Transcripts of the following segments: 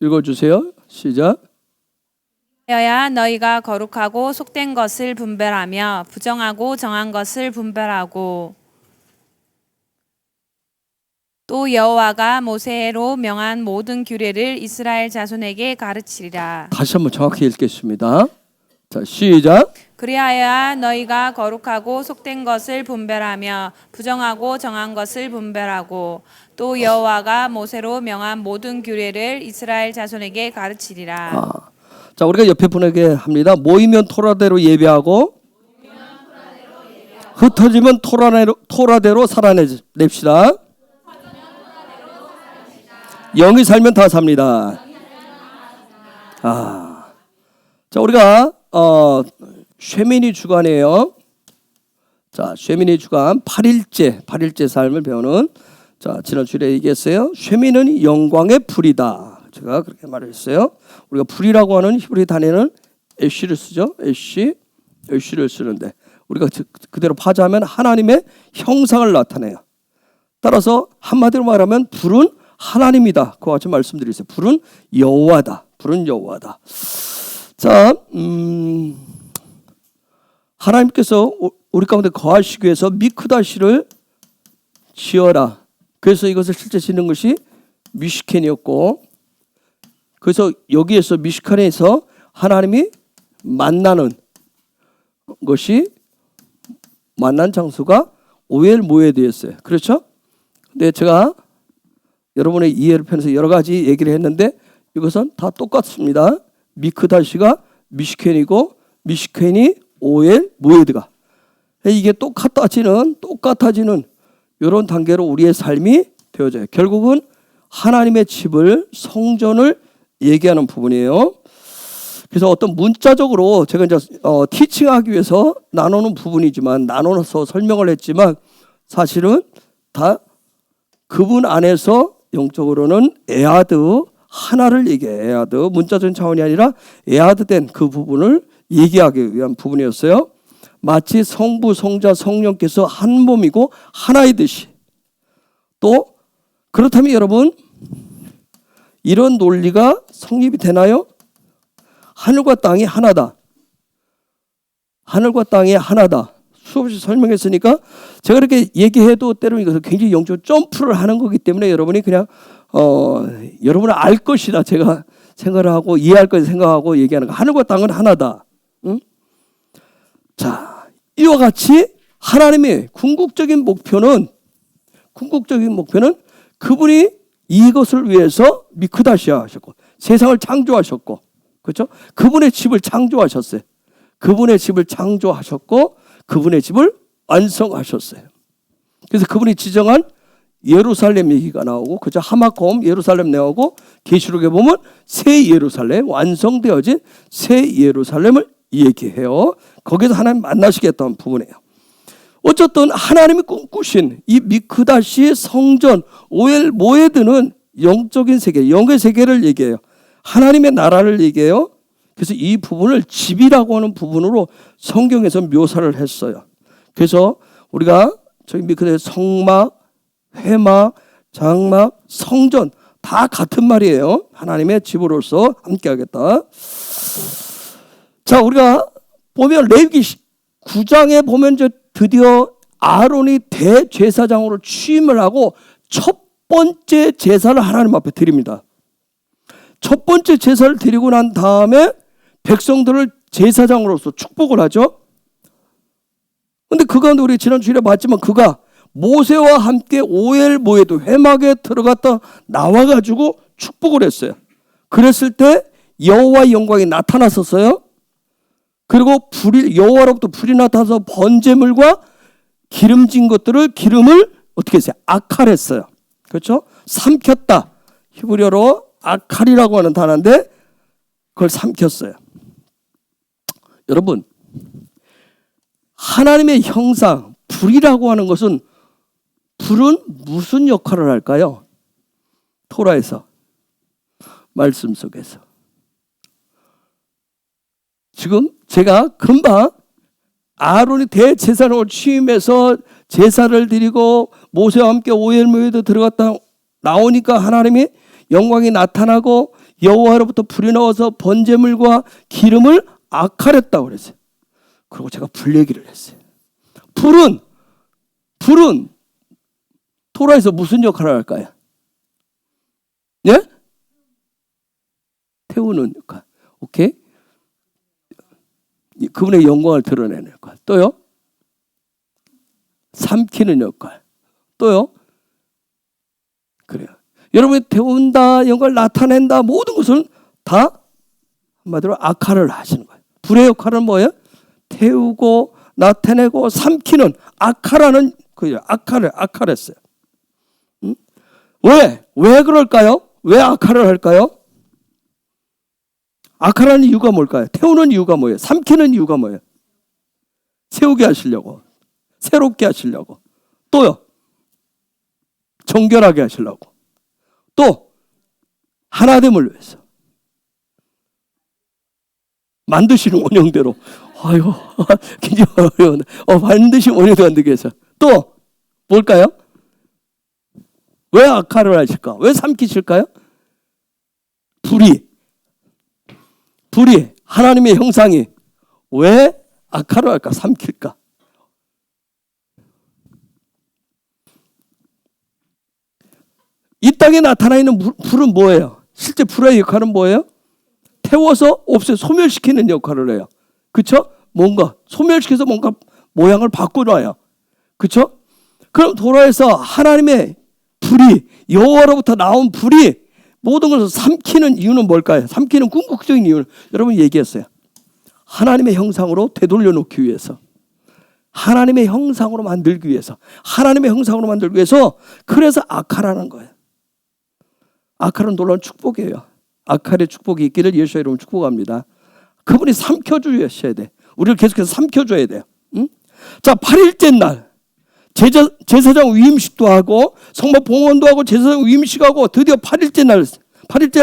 읽어주세요. 시작. 하여야 너희가 거룩하고 속된 것을 분별하며 부정하고 정한 것을 분별하고 또 여호와가 모세로 명한 모든 규례를 이스라엘 자손에게 가르치리라. 다시 한번 정확히 읽겠습니다. 자, 시작. 그리하여 너희가 거룩하고 속된 것을 분별하며 부정하고 정한 것을 분별하고 또 여호와가 모세로 명한 모든 규례를 이스라엘 자손에게 가르치리라. 자, 우리가 옆에 분에게 합니다. 모이면 토라대로 예배하고 흩어지면 토라대로 살아냅시다. 영이 살면 다 삽니다. 자, 우리가 쉐미니 주간이에요. 자, 쉐미니 주간 8일째 삶을 배우는, 자, 지난 주일에 얘기했어요. 쉐미는 영광의 불이다. 제가 그렇게 말했어요. 우리가 불이라고 하는 히브리 단어는 애쉬를 쓰죠. 애쉬를 쓰는데 우리가 그대로 파자하면 하나님의 형상을 나타내요. 따라서 한마디로 말하면 불은 하나님이다. 그와 같이 말씀드리겠어요. 불은 여호와다. 불은 여호와다. 자, 하나님께서 우리 가운데 거하시기 위해서 미크다시를 지어라. 그래서 이것을 실제 짓는 것이 미시켄이었고, 그래서 여기에서 미시켄에서 하나님이 만나는 것이, 만난 장소가 오엘 모에드였어요. 그렇죠? 근데 제가 여러분의 이해를 편해서 여러 가지 얘기를 했는데 이것은 다 똑같습니다. 미크다시가 미시켄이고 미시켄이 오엘 모에드가, 이게 똑같아지는 이런 단계로 우리의 삶이 되어져요. 결국은 하나님의 집을, 성전을 얘기하는 부분이에요. 그래서 어떤 문자적으로 제가 이제 티칭하기 위해서 나누는 부분이지만, 나눠서 설명을 했지만 사실은 다 그분 안에서 영적으로는 에아드 하나를 얘기해요. 에아드, 문자적인 차원이 아니라 에아드된 그 부분을 얘기하기 위한 부분이었어요. 마치 성부, 성자, 성령께서 한 몸이고 하나이듯이. 또 그렇다면 여러분, 이런 논리가 성립이 되나요? 하늘과 땅이 하나다. 하늘과 땅이 하나다. 수없이 설명했으니까 제가 이렇게 얘기해도 때로는 이것을 굉장히 영적 점프를 하는 거기 때문에 여러분이 그냥 여러분은 알 것이다 제가 생각을 하고, 이해할 것을 생각하고 얘기하는 거. 하늘과 땅은 하나다. 응? 자, 이와 같이 하나님의 궁극적인 목표는 그분이 이것을 위해서 미크다시아 하셨고 세상을 창조하셨고, 그렇죠? 그분의 집을 창조하셨어요. 그분의 집을 창조하셨고 그분의 집을 완성하셨어요. 그래서 그분이 지정한 예루살렘 얘기가 나오고, 그죠? 하마콤 예루살렘 나오고, 계시록에 보면 새 예루살렘, 완성되어진 새 예루살렘을 얘기해요. 거기서 하나님 만나시겠다는 부분이에요. 어쨌든 하나님이 꿈꾸신 이 미크다시 성전 오엘 모에드는 영적인 세계, 영의 세계를 얘기해요. 하나님의 나라를 얘기해요. 그래서 이 부분을 집이라고 하는 부분으로 성경에서 묘사를 했어요. 그래서 우리가 저희 미크다시 성막, 회막, 장막, 성전 다 같은 말이에요. 하나님의 집으로서 함께하겠다. 자, 우리가 보면 레위기 9장에 보면 이제 드디어 아론이 대제사장으로 취임을 하고 첫 번째 제사를 하나님 앞에 드립니다. 첫 번째 제사를 드리고 난 다음에 백성들을 제사장으로서 축복을 하죠. 근데 그 가운데 우리 지난 주일에 봤지만 그가 모세와 함께 오엘 모에드 회막에 들어갔다 나와가지고 축복을 했어요. 그랬을 때 여호와의 영광이 나타났었어요. 그리고 여호와로부터 불이 나타나서 번제물과 기름진 기름을 어떻게 했어요? 아칼했어요. 그렇죠? 삼켰다. 히브리어로 아칼이라고 하는 단어인데 그걸 삼켰어요. 여러분, 하나님의 형상, 불이라고 하는 것은, 불은 무슨 역할을 할까요? 토라에서, 말씀 속에서. 지금 제가 금방 아론이 대제사장으로 취임해서 제사를 드리고 모세와 함께 오엘 모에드 들어갔다 나오니까 하나님이 영광이 나타나고 여호와로부터 불이 나와서 번제물과 기름을 악하랬다고 그랬어요. 그리고 제가 불 얘기를 했어요. 불은 토라에서 무슨 역할을 할까요? 예? 태우는 역할. 오케이? 그분의 영광을 드러내는 역할. 또요? 삼키는 역할. 또요? 그래요. 여러분이 태운다, 영광을 나타낸다, 모든 것을 다 한마디로 악할을 하시는 거예요. 불의 역할은 뭐예요? 태우고 나타내고 삼키는 악할하는 거예요. 악할했어요. 응? 왜 그럴까요? 왜 악할을 할까요? 악할하는 이유가 뭘까요? 태우는 이유가 뭐예요? 삼키는 이유가 뭐예요? 세우게 하시려고, 새롭게 하시려고, 또요, 정결하게 하시려고, 또 하나됨을 위해서 만드시는 원형대로. 아이고, 굉장히 어려운데. 반드시 원형대로 만들기 위해서. 또 뭘까요? 왜 악화를 하실까? 왜 삼키실까요? 불이 하나님의 형상이 왜 악화를 할까? 삼킬까? 이 땅에 나타나 있는 불은 뭐예요? 실제 불의 역할은 뭐예요? 태워서 소멸시키는 역할을 해요. 그렇죠? 뭔가 소멸시켜서 뭔가 모양을 바꿔놔요. 그렇죠? 그럼 도라에서 하나님의 불이, 여호와로부터 나온 불이 모든 것을 삼키는 이유는 뭘까요? 삼키는 궁극적인 이유는 여러분 얘기했어요. 하나님의 형상으로 되돌려 놓기 위해서, 하나님의 형상으로 만들기 위해서, 하나님의 형상으로 만들기 위해서. 그래서 악하라는 거예요. 악할은 놀라운 축복이에요. 악할의 축복이 있기를 예수의 이름으로 축복합니다. 그분이 삼켜주셔야 돼. 우리를 계속해서 삼켜줘야 돼요. 응? 자, 8일째 날 제사장 위임식도 하고 성막 봉헌도 하고 제사장 위임식하고 드디어 8일째 날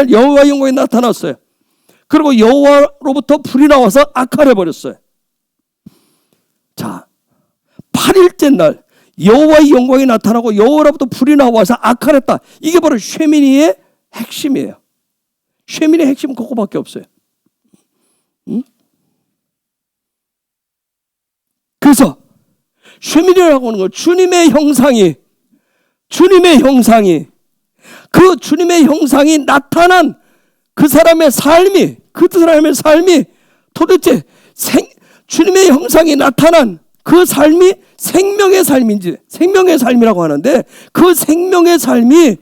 여호와 영광이 나타났어요. 그리고 여호와로부터 불이 나와서 악할해 버렸어요. 자, 8일째 날 여호와의 영광이 나타나고 여호와로부터 불이 나와서 악할했다. 이게 바로 쉐미니의 핵심이에요. 쉐미니의 핵심은 그거밖에 없어요. 응? 그래서 쉐미니라고 하는 건 주님의 형상이 그 주님의 형상이 나타난 그 사람의 삶이 도대체 주님의 형상이 나타난 그 삶이 생명의 삶인지, 생명의 삶이라고 하는데 그 생명의 삶이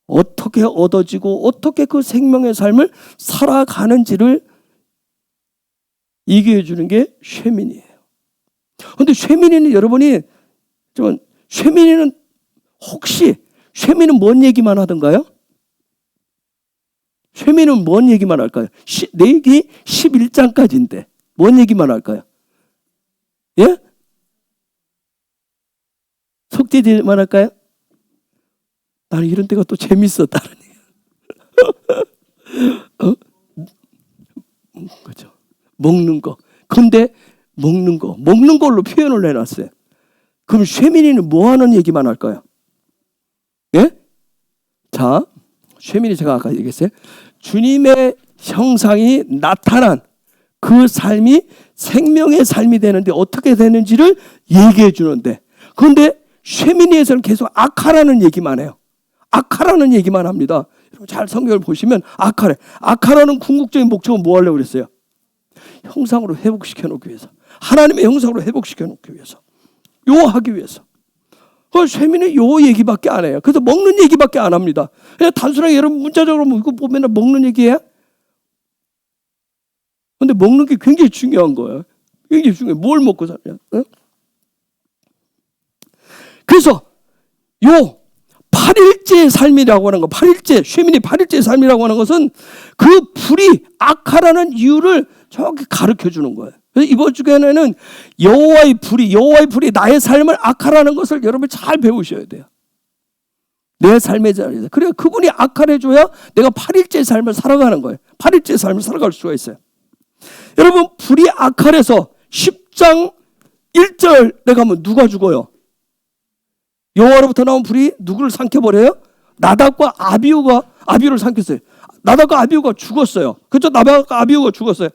어떻게 얻어지고 어떻게 그 생명의 삶을 살아가는지를 얘기해 주는 게 쉐미니예요. 그런데 쉐미니는 여러분이 쉐미니는 혹시 쉐미니는 뭔 얘기만 하던가요? 쉐미니는 뭔 얘기만 할까요? 레위기 11장까지인데 뭔 얘기만 할까요? 예? 속죄제만 할까요? 나는 이런 데가 또 재밌었다는 얘기예요. 그렇죠. 먹는 거. 근데 먹는 걸로 표현을 해놨어요. 그럼 쉐미니는 뭐 하는 얘기만 할까요? 예? 자, 쉐미니 제가 아까 얘기했어요. 주님의 형상이 나타난 그 삶이 생명의 삶이 되는데 어떻게 되는지를 얘기해 주는데, 그런데 쉐미니에서는 계속 악하라는 얘기만 해요. 악하라는 얘기만 합니다. 여러분 잘 성경을 보시면 악하라는 궁극적인 목적은 뭐 하려고 그랬어요? 형상으로 회복시켜 놓기 위해서, 하나님의 형상으로 회복시켜 놓기 위해서, 하기 위해서. 쉐미는 얘기밖에 안 해요. 그래서 먹는 얘기밖에 안 합니다. 그냥 단순하게 여러분 문자적으로 이거 보면 먹는 얘기예요. 근데 먹는 게 굉장히 중요한 거예요. 굉장히 중요해. 뭘 먹고 사냐? 어? 그래서 8일째 삶이라고 하는 거, 쉐미니 8일째 삶이라고 하는 것은 그 불이 악하라는 이유를 정확히 가르쳐 주는 거예요. 그래서 이번 주에는 여호와의 불이 나의 삶을 악하라는 것을 여러분 잘 배우셔야 돼요. 내 삶의 자리에서. 그래야 그분이 악하해줘야 내가 8일째 삶을 살아가는 거예요. 8일째 삶을 살아갈 수가 있어요. 여러분, 불이 악하해서 10장 1절에 가면 누가 죽어요? 여호와로부터 나온 불이 누구를 삼켜버려요? 나답과 아비후를 삼켰어요. 나답과 아비후가 죽었어요. 그죠? 나답과 아비후가 죽었어요.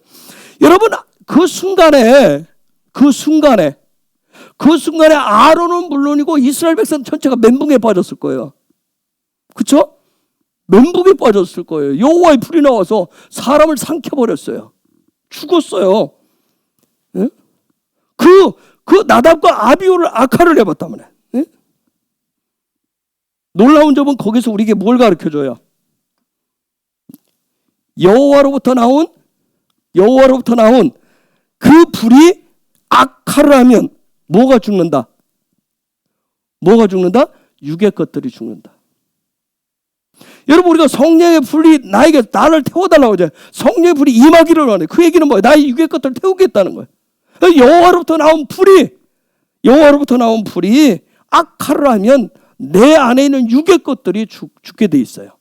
여러분, 그 순간에 아론은 물론이고 이스라엘 백성 전체가 멘붕에 빠졌을 거예요. 그렇죠? 멘붕에 빠졌을 거예요. 여호와의 불이 나와서 사람을 삼켜버렸어요. 죽었어요. 예? 그 나답과 아비후를 악화를 해봤다면, 예? 놀라운 점은 거기서 우리에게 뭘 가르쳐줘요? 여호와로부터 나온 그 불이 악화를 하면 뭐가 죽는다? 뭐가 죽는다? 육의 것들이 죽는다. 여러분, 우리가 성령의 불이 나를 태워달라고 하죠. 성령의 불이 임하기를 원해. 그 얘기는 뭐예요? 나의 육의 것들을 태우겠다는 거예요. 여호와로부터 나온 불이 악화를 하면 내 안에 있는 육의 것들이 죽게 돼 있어요.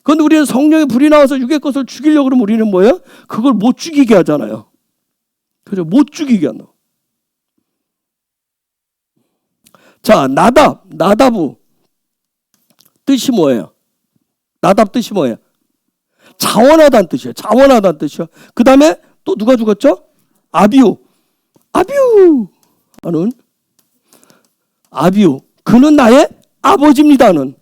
그런데 우리는 성령의 불이 나와서 육의 것을 죽이려고 그러면 우리는 뭐예요? 그걸 못 죽이게 하잖아요. 그죠? 못 죽이게 한다. 자, 나답의 뜻이 뭐예요? 나답 뜻이 뭐예요? 자원하다는 뜻이에요. 자원하다는 뜻이요. 그 다음에 또 누가 죽었죠? 아비후. 그는 나의 아버지입니다는.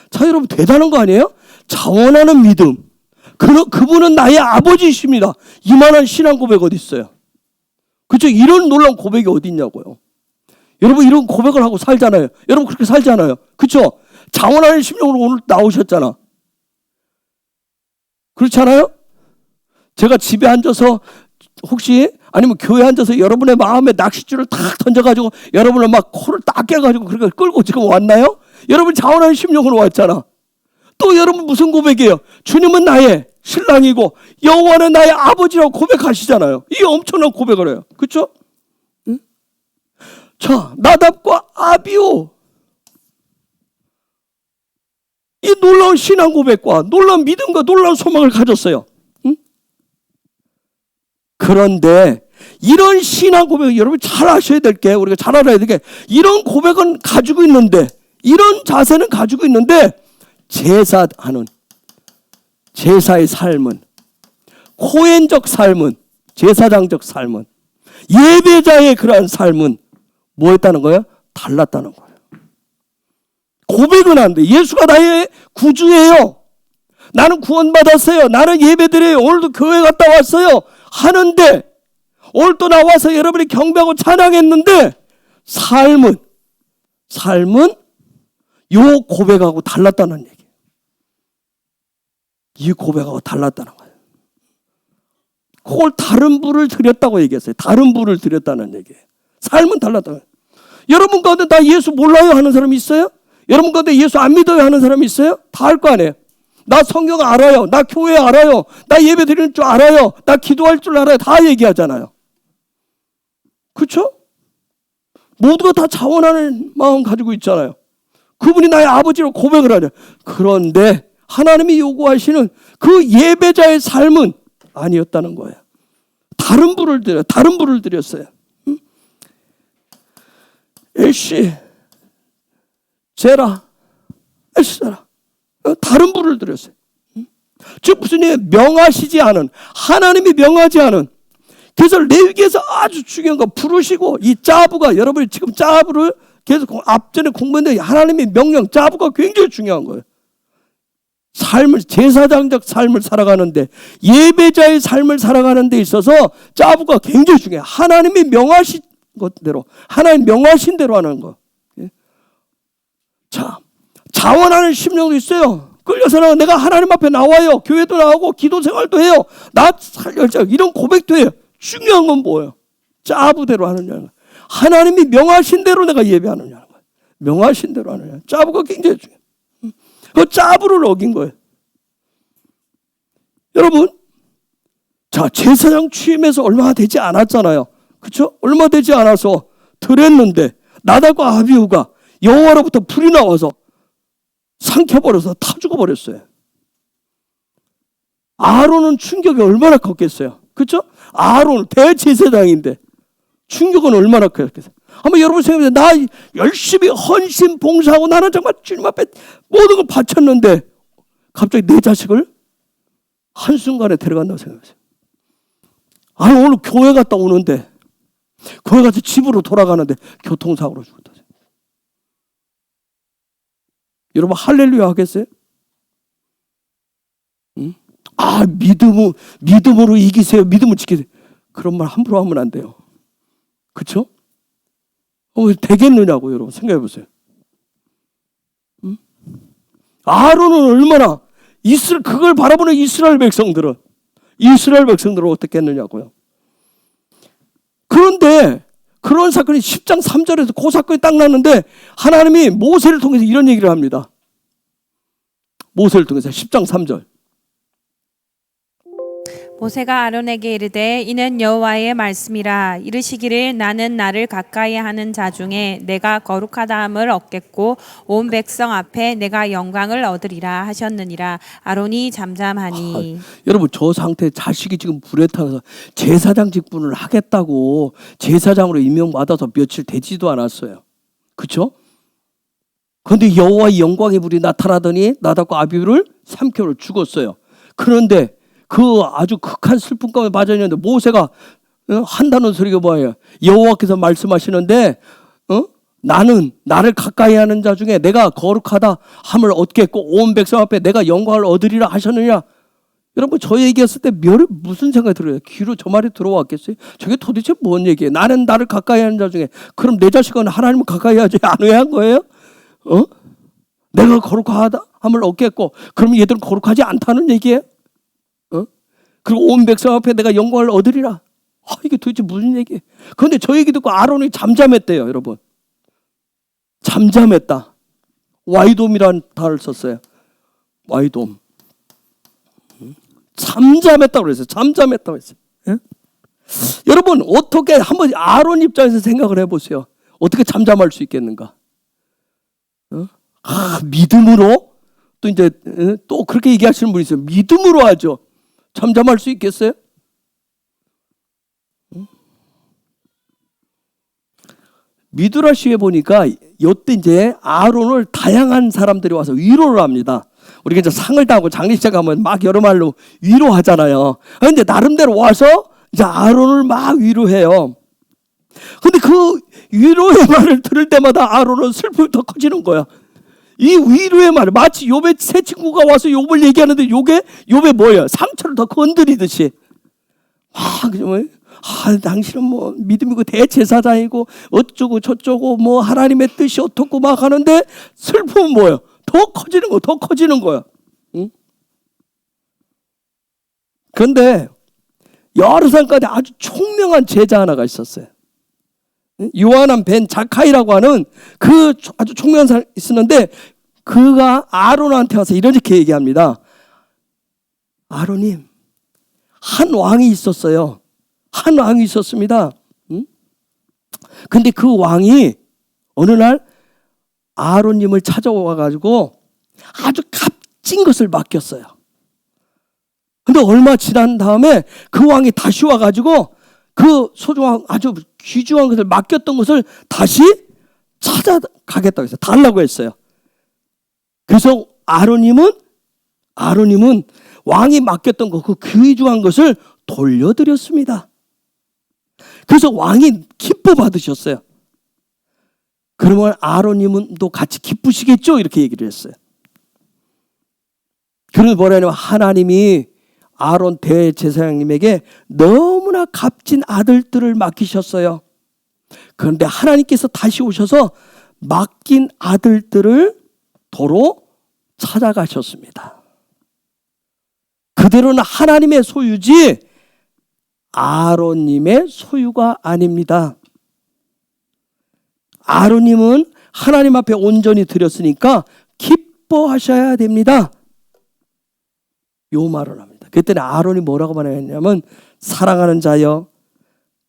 자, 여러분, 대단한 거 아니에요? 자원하는 믿음. 그분은 나의 아버지이십니다. 이만한 신앙 고백 어디 있어요? 그렇죠? 이런 놀라운 고백이 어디 있냐고요. 여러분, 이런 고백을 하고 살잖아요. 여러분, 그렇게 살잖아요. 그렇죠? 자원하는 심령으로 오늘 나오셨잖아. 그렇지 않아요? 제가 집에 앉아서 혹시 아니면 교회에 앉아서 여러분의 마음에 낚싯줄을 탁 던져가지고 여러분을 막 코를 딱 깨가지고 그렇게 끌고 지금 왔나요? 여러분 자원하는 심령으로 왔잖아. 또 여러분 무슨 고백이에요? 주님은 나의 신랑이고 여호와는 나의 아버지라고 고백하시잖아요. 이게 엄청난 고백을 해요. 그렇죠? 응? 자, 나답과 아비후, 이 놀라운 신앙 고백과 놀라운 믿음과 놀라운 소망을 가졌어요. 응? 그런데 이런 신앙 고백을 여러분 잘 아셔야 될 게, 우리가 잘 알아야 될 게, 이런 고백은 가지고 있는데, 이런 자세는 가지고 있는데, 제사의 삶은, 코헨적 삶은, 제사장적 삶은, 예배자의 그러한 삶은 뭐였다는 거예요? 달랐다는 거예요. 고백은 안 돼. 예수가 나의 구주예요. 나는 구원받았어요. 나는 예배드려요. 오늘도 교회 갔다 왔어요. 하는데, 오늘 또 나와서 여러분이 경배하고 찬양했는데, 삶은 요 고백하고 달랐다는 얘기예요. 이 고백하고 달랐다는 거예요. 그걸 다른 불을 드렸다고 얘기했어요. 다른 불을 드렸다는 얘기예요. 삶은 달랐다는 거예요. 여러분 가운데 나 예수 몰라요 하는 사람이 있어요? 여러분 가운데 예수 안 믿어요 하는 사람이 있어요? 다 알 거 아니에요. 나 성경 알아요. 나 교회 알아요. 나 예배 드리는 줄 알아요. 나 기도할 줄 알아요. 다 얘기하잖아요. 그렇죠? 모두가 다 자원하는 마음 가지고 있잖아요. 그분이 나의 아버지로 고백을 하죠. 그런데 하나님이 요구하시는 그 예배자의 삶은 아니었다는 거예요. 다른 불을 드렸어요. 엘시, 제라, 엘시라, 다른 불을 드렸어요. 즉 무슨 얘기예요? 명하시지 않은, 하나님이 명하지 않은. 그래서 레위기에서 아주 중요한 거 부르시고, 이 짜부가, 여러분이 지금 짜부를 계속 앞전에 공부했는데 하나님의 명령, 짜부가 굉장히 중요한 거예요. 제사장적 삶을 살아가는데, 예배자의 삶을 살아가는 데 있어서 짜부가 굉장히 중요해요. 하나님이 명하신 것대로, 하나님 명하신 대로 하는 거. 자, 자원하는 심령도 있어요. 끌려서 내가 하나님 앞에 나와요. 교회도 나오고 기도 생활도 해요. 나 살려줘. 이런 고백도 해요. 중요한 건 뭐예요? 짜부대로 하느냐는 거예요. 하나님이 명하신 대로 내가 예배하느냐는 거예요. 명하신 대로 하느냐. 짜부가 굉장히 중요해요. 그 짜부를 어긴 거예요. 여러분, 자, 제사장 취임해서 얼마 되지 않았잖아요. 그렇죠? 얼마 되지 않아서 드렸는데 나답과 아비후가 여호와로부터 불이 나와서 삼켜버려서 타 죽어버렸어요. 아론은 충격이 얼마나 컸겠어요. 그렇죠? 아론 대제사장인데 충격은 얼마나 컸겠어요. 한번 여러분 생각해보세요. 나 열심히 헌신 봉사하고 나는 정말 주님 앞에 모든 걸 바쳤는데 갑자기 내 자식을 한순간에 데려간다고 생각하세요. 아니, 오늘 교회 갔다 오는데, 교회 가서 집으로 돌아가는데 교통사고로 죽었다. 여러분, 할렐루야 하겠어요? 응? 아, 믿음으로 이기세요. 믿음을 지키세요. 그런 말 함부로 하면 안 돼요. 그쵸? 되겠느냐고, 여러분. 생각해 보세요. 응? 아론은 얼마나, 그걸 바라보는 이스라엘 백성들은 어떻게 했느냐고요. 그런데, 그런 사건이 10장 3절에서 그 사건이 딱 났는데, 하나님이 모세를 통해서 이런 얘기를 합니다. 모세를 통해서 10장 3절. 모세가 아론에게 이르되 이는 여호와의 말씀이라. 이르시기를 나는 나를 가까이 하는 자 중에 내가 거룩하다함을 얻겠고 온 백성 앞에 내가 영광을 얻으리라 하셨느니라. 아론이 잠잠하니. 여러분, 저 상태에 자식이 지금 불에 타서 제사장 직분을 하겠다고 제사장으로 임명받아서 며칠 되지도 않았어요. 그렇죠? 그런데 여호와의 영광의 불이 나타나더니 나답과 아비후를 삼켜로 죽었어요. 그런데 그 아주 극한 슬픔 가운데 빠져 있는데 모세가 한다는 소리가 뭐예요? 여호와께서 말씀하시는데 나는 나를 가까이 하는 자 중에 내가 거룩하다 함을 얻겠고 온 백성 앞에 내가 영광을 얻으리라 하셨느냐. 여러분, 저 얘기했을 때 무슨 생각이 들어요? 귀로 저 말이 들어왔겠어요? 저게 도대체 뭔 얘기예요? 나는 나를 가까이 하는 자 중에, 그럼 내 자식은 하나님을 가까이 하지 않아야 한 거예요? 내가 거룩하다 함을 얻겠고, 그럼 얘들은 거룩하지 않다는 얘기예요? 그리고 온 백성 앞에 내가 영광을 얻으리라. 이게 도대체 무슨 얘기예요? 그런데 저 얘기 듣고 아론이 잠잠했대요, 여러분. 잠잠했다. 와이돔이라는 단어를 썼어요. 와이돔. 잠잠했다고 그랬어요. 잠잠했다고 했어요. 예? 여러분, 어떻게 한번 아론 입장에서 생각을 해보세요. 어떻게 잠잠할 수 있겠는가? 믿음으로 또 이제 또 그렇게 얘기하시는 분이 있어요. 믿음으로 하죠. 잠잠할 수 있겠어요? 미드라시에 보니까 이때 이제 아론을 다양한 사람들이 와서 위로를 합니다. 우리가 이제 상을 타고 장례식장 가면 막 여러 말로 위로하잖아요. 그런데 나름대로 와서 이제 아론을 막 위로해요. 근데 그 위로의 말을 들을 때마다 아론은 슬픔이 더 커지는 거야. 이 위로의 말, 마치 욥의 세 친구가 와서 욥을 얘기하는데 욥의 뭐예요? 상처를 더 건드리듯이. 당신은 뭐 믿음이고 대제사장이고 어쩌고 저쩌고 뭐 하나님의 뜻이 어떻고 막 하는데 슬픔은 뭐예요? 더 커지는 거야. 응? 그런데 여루살렘까지 아주 총명한 제자 하나가 있었어요. 요한한 벤 자카이라고 하는 그 아주 총명한 사람이 있었는데, 그가 아론한테 와서 이렇게 얘기합니다. 아론님, 한 왕이 있었어요. 한 왕이 있었습니다. 근데 그 왕이 어느 날 아론님을 찾아와가지고 아주 값진 것을 맡겼어요. 근데 얼마 지난 다음에 그 왕이 다시 와가지고 그 소중한 아주 귀중한 것을 맡겼던 것을 다시 찾아가겠다고 했어요. 달라고 했어요. 그래서 아론님은 왕이 맡겼던 그 귀중한 것을 돌려드렸습니다. 그래서 왕이 기뻐 받으셨어요. 그러면 아론님은 또 같이 기쁘시겠죠? 이렇게 얘기를 했어요. 그래서 뭐냐면 하나님이 아론 대제사장님에게 너무나 값진 아들들을 맡기셨어요. 그런데 하나님께서 다시 오셔서 맡긴 아들들을 도로 찾아가셨습니다. 그들은 하나님의 소유지 아론님의 소유가 아닙니다. 아론님은 하나님 앞에 온전히 드렸으니까 기뻐하셔야 됩니다. 요 말을 합니다. 그때는 아론이 뭐라고 말했냐면, 사랑하는 자여,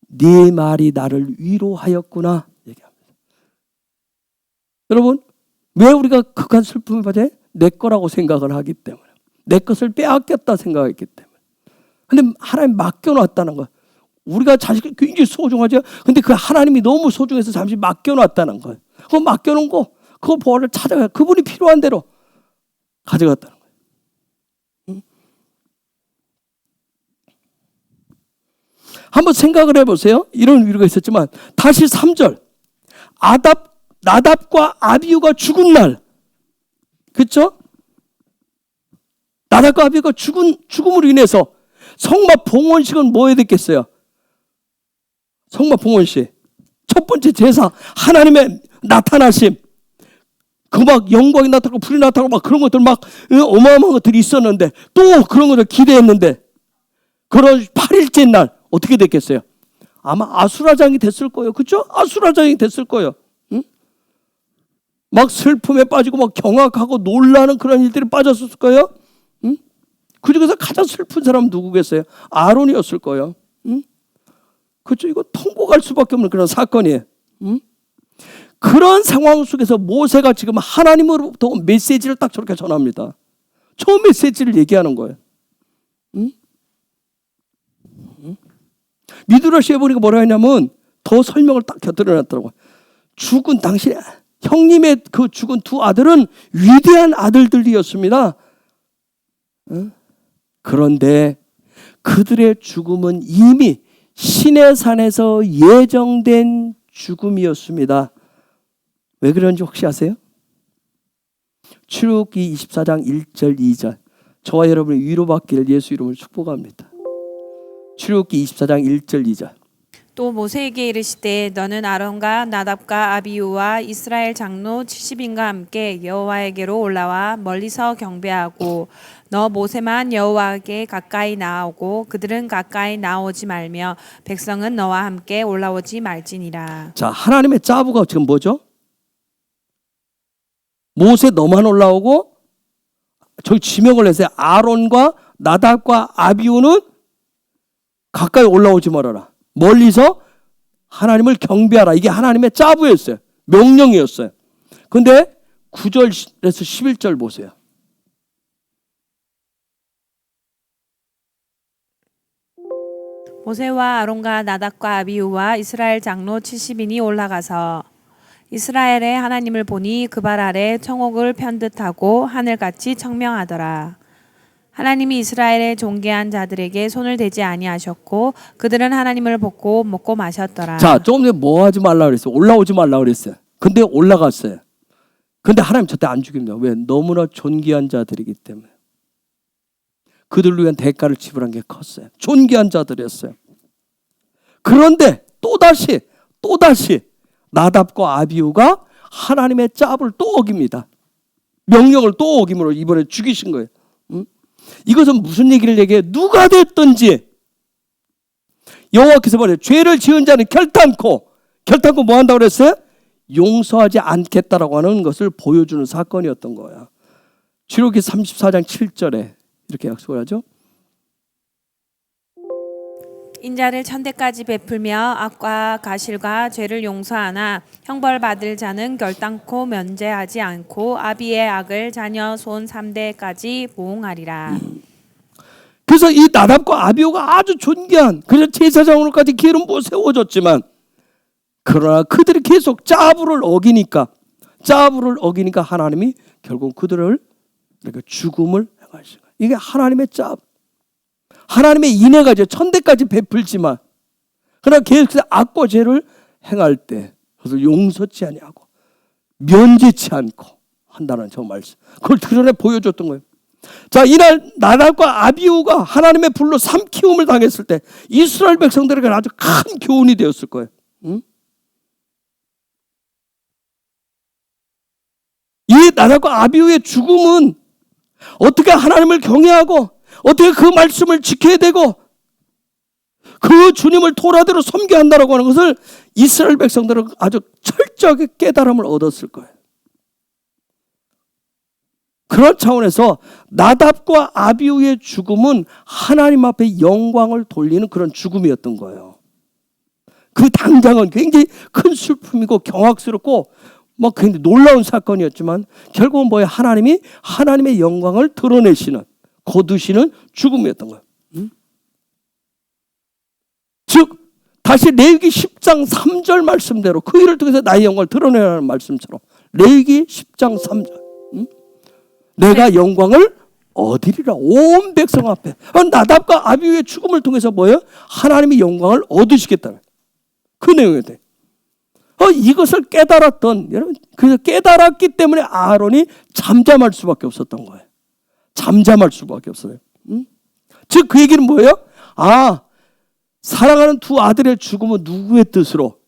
네 말이 나를 위로하였구나 얘기합니다. 여러분, 왜 우리가 극한 슬픔을 받아요? 내 거라고 생각을 하기 때문에, 내 것을 빼앗겼다 생각했기 때문에. 근데 하나님 맡겨놨다는 거예요. 우리가 자식이 굉장히 소중하죠. 근데 그 하나님이 너무 소중해서 잠시 맡겨놨다는 거예요. 그거 맡겨놓은 거, 그거 보호를 찾아가요. 그분이 필요한 대로 가져갔다는 거예요. 한번 생각을 해보세요. 이런 위로가 있었지만 다시 3절. 나답과 아비후가 죽은 날, 그렇죠? 나답과 아비후가 죽음으로 인해서 성막 봉헌식은 뭐 해야 됐겠어요? 성막 봉헌식. 첫 번째 제사, 하나님의 나타나심. 그 막 영광이 나타나고 불이 나타나고 막 그런 것들 막 어마어마한 것들이 있었는데 또 그런 것을 기대했는데 그런 8일째 날 어떻게 됐겠어요? 아마 아수라장이 됐을 거예요. 그렇죠? 아수라장이 됐을 거예요. 응? 막 슬픔에 빠지고 막 경악하고 놀라는 그런 일들이 빠졌을 거예요. 응? 그 중에서 가장 슬픈 사람은 누구겠어요? 아론이었을 거예요. 응? 그렇죠? 이거 통곡할 수밖에 없는 그런 사건이에요. 응? 그런 상황 속에서 모세가 지금 하나님으로부터 온 메시지를 딱 저렇게 전합니다. 저 메시지를 얘기하는 거예요. 응? 응? 미드러시에 보니까 뭐라 했냐면 더 설명을 딱 곁들여 놨더라고요. 죽은 당신의 형님의 그 죽은 두 아들은 위대한 아들들이었습니다. 응? 그런데 그들의 죽음은 이미 신의 산에서 예정된 죽음이었습니다. 왜 그런지 혹시 아세요? 출애굽기 24장 1절 2절. 저와 여러분이 위로받기를 예수 이름으로 축복합니다. 출애굽기 24장 1절 2절. 또 모세에게 이르시되 너는 아론과 나답과 아비후와 이스라엘 장로 70인과 함께 여호와에게로 올라와 멀리서 경배하고 너 모세만 여호와에게 가까이 나오고 그들은 가까이 나오지 말며 백성은 너와 함께 올라오지 말지니라. 자, 하나님의 짜부가 지금 뭐죠? 모세 너만 올라오고 저기 지명을 했어요. 아론과 나답과 아비후는 가까이 올라오지 말아라. 멀리서 하나님을 경배하라. 이게 하나님의 짜부였어요. 명령이었어요. 그런데 9절에서 11절 보세요. 모세와 아론과 나답과 아비후와 이스라엘 장로 70인이 올라가서 이스라엘의 하나님을 보니 그 발 아래 청옥을 편듯하고 하늘같이 청명하더라. 하나님이 이스라엘의 존귀한 자들에게 손을 대지 아니하셨고 그들은 하나님을 보고 먹고 마셨더라. 자, 조금 전에 뭐 하지 말라 그랬어요? 올라오지 말라 그랬어요. 근데 올라갔어요. 근데 하나님 절대 안 죽입니다. 왜? 너무나 존귀한 자들이기 때문에. 그들을 위한 대가를 지불한 게 컸어요. 존귀한 자들이었어요. 그런데 또다시 나답과 아비후가 하나님의 짭을 또 어깁니다. 명령을 또 어김으로 이번에 죽이신 거예요. 응? 이것은 무슨 얘기를 얘기해요? 누가 됐든지 여호와께서 말해요. 죄를 지은 자는 결단코 뭐 한다고 그랬어요? 용서하지 않겠다라고 하는 것을 보여주는 사건이었던 거야. 출애굽기 34장 7절에 이렇게 약속을 하죠. 인자를 천대까지 베풀며 악과 가실과 죄를 용서하나 형벌 받을 자는 결단코 면제하지 않고 아비의 악을 자녀 손 3대까지 보응하리라. 그래서 이 나답과 아비후가 아주 존귀한 그래서 제사장으로까지 기름 부어 세워졌지만 그러나 그들이 계속 짜부를 어기니까 하나님이 결국 그들을 이렇게 죽음을 행하신 거예요. 이게 하나님의 짜. 하나님의 인애가 이제 천대까지 베풀지만 그러나 계속해서 악과 죄를 행할 때 그것을 용서치 아니하고 면제치 않고 한다는 저 말씀. 그걸 드러내 보여줬던 거예요. 자, 이날 나답과 아비후가 하나님의 불로 삼키움을 당했을 때 이스라엘 백성들에게 아주 큰 교훈이 되었을 거예요. 응? 이 나답과 아비후의 죽음은 어떻게 하나님을 경외하고 어떻게 그 말씀을 지켜야 되고 그 주님을 토라대로 섬겨야 한다라고 하는 것을 이스라엘 백성들은 아주 철저하게 깨달음을 얻었을 거예요. 그런 차원에서 나답과 아비후의 죽음은 하나님 앞에 영광을 돌리는 그런 죽음이었던 거예요. 그 당장은 굉장히 큰 슬픔이고 경악스럽고 막 굉장히 놀라운 사건이었지만 결국은 뭐예요? 하나님이 하나님의 영광을 드러내시는 거두시는 죽음이었던 거예요. 즉 다시 레위기 10장 3절 말씀대로 그 일을 통해서 나의 영광을 드러내라는 말씀처럼 레위기 10장 3절 내가 영광을 얻으리라. 온 백성 앞에. 나답과 아비후의 죽음을 통해서 뭐예요? 하나님의 영광을 얻으시겠다. 그 내용이에요. 이것을 깨달았던, 여러분, 그래서 깨달았기 때문에 아론이 잠잠할 수밖에 없었던 거예요. 잠잠할 수밖에 없어요. 즉 그 얘기는 뭐예요? 사랑하는 두 아들의 죽음은 누구의 뜻으로?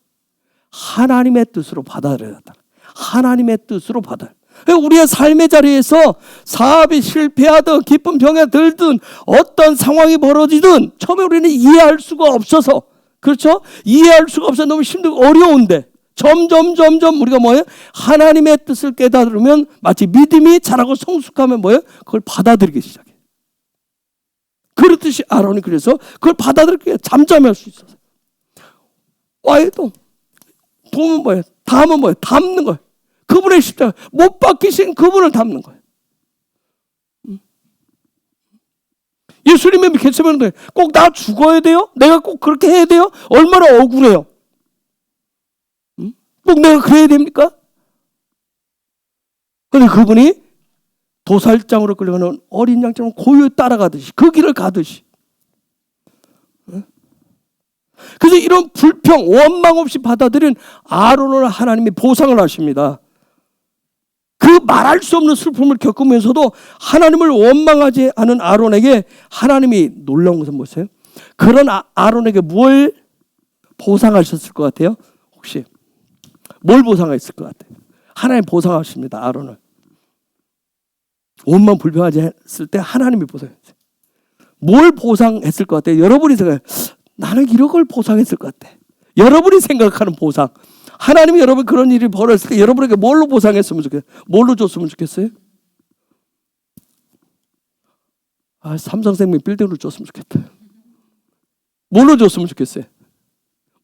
하나님의 뜻으로 받아들여야 한다. 하나님의 뜻으로 받아요. 우리의 삶의 자리에서 사업이 실패하든 기쁜 병에 들든 어떤 상황이 벌어지든 처음에 우리는 이해할 수가 없어서, 그렇죠? 이해할 수가 없어서 너무 힘들고 어려운데 점점 우리가 뭐예요? 하나님의 뜻을 깨달으면 마치 믿음이 자라고 성숙하면 뭐예요? 그걸 받아들이기 시작해요. 그렇듯이 아론이 그래서 그걸 받아들이기 잠잠할 수 있어요. 와이도 도움은 뭐예요? 담은 뭐예요? 담는 거예요. 그분의 십자가 못 박히신 그분을 담는 거예요. 예수님의 겟세마네 꼭 나 죽어야 돼요? 내가 꼭 그렇게 해야 돼요? 얼마나 억울해요. 꼭 내가 그래야 됩니까? 그런데 그분이 도살장으로 끌려가는 어린 양처럼 고요히 따라가듯이 그 길을 가듯이. 그래서 이런 불평, 원망 없이 받아들인 아론을 하나님이 보상을 하십니다. 그 말할 수 없는 슬픔을 겪으면서도 하나님을 원망하지 않은 아론에게 하나님이 놀라운 것은 뭐였어요? 그런 아론에게 뭘 보상하셨을 것 같아요? 혹시 뭘 보상했을 것 같아요? 하나님 보상하십니다. 아론을. 원망 불평하지 했을 때 하나님이 보상했어요. 뭘 보상했을 것 같아요? 여러분이 생각해요. 나는 이런 걸 보상했을 것 같아. 여러분이 생각하는 보상. 하나님이 여러분 그런 일이 벌어졌을 때 여러분에게 뭘로 보상했으면 좋겠어요? 뭘로 줬으면 좋겠어요? 삼성생명 빌딩으로 줬으면 좋겠다. 뭘로 줬으면 좋겠어요?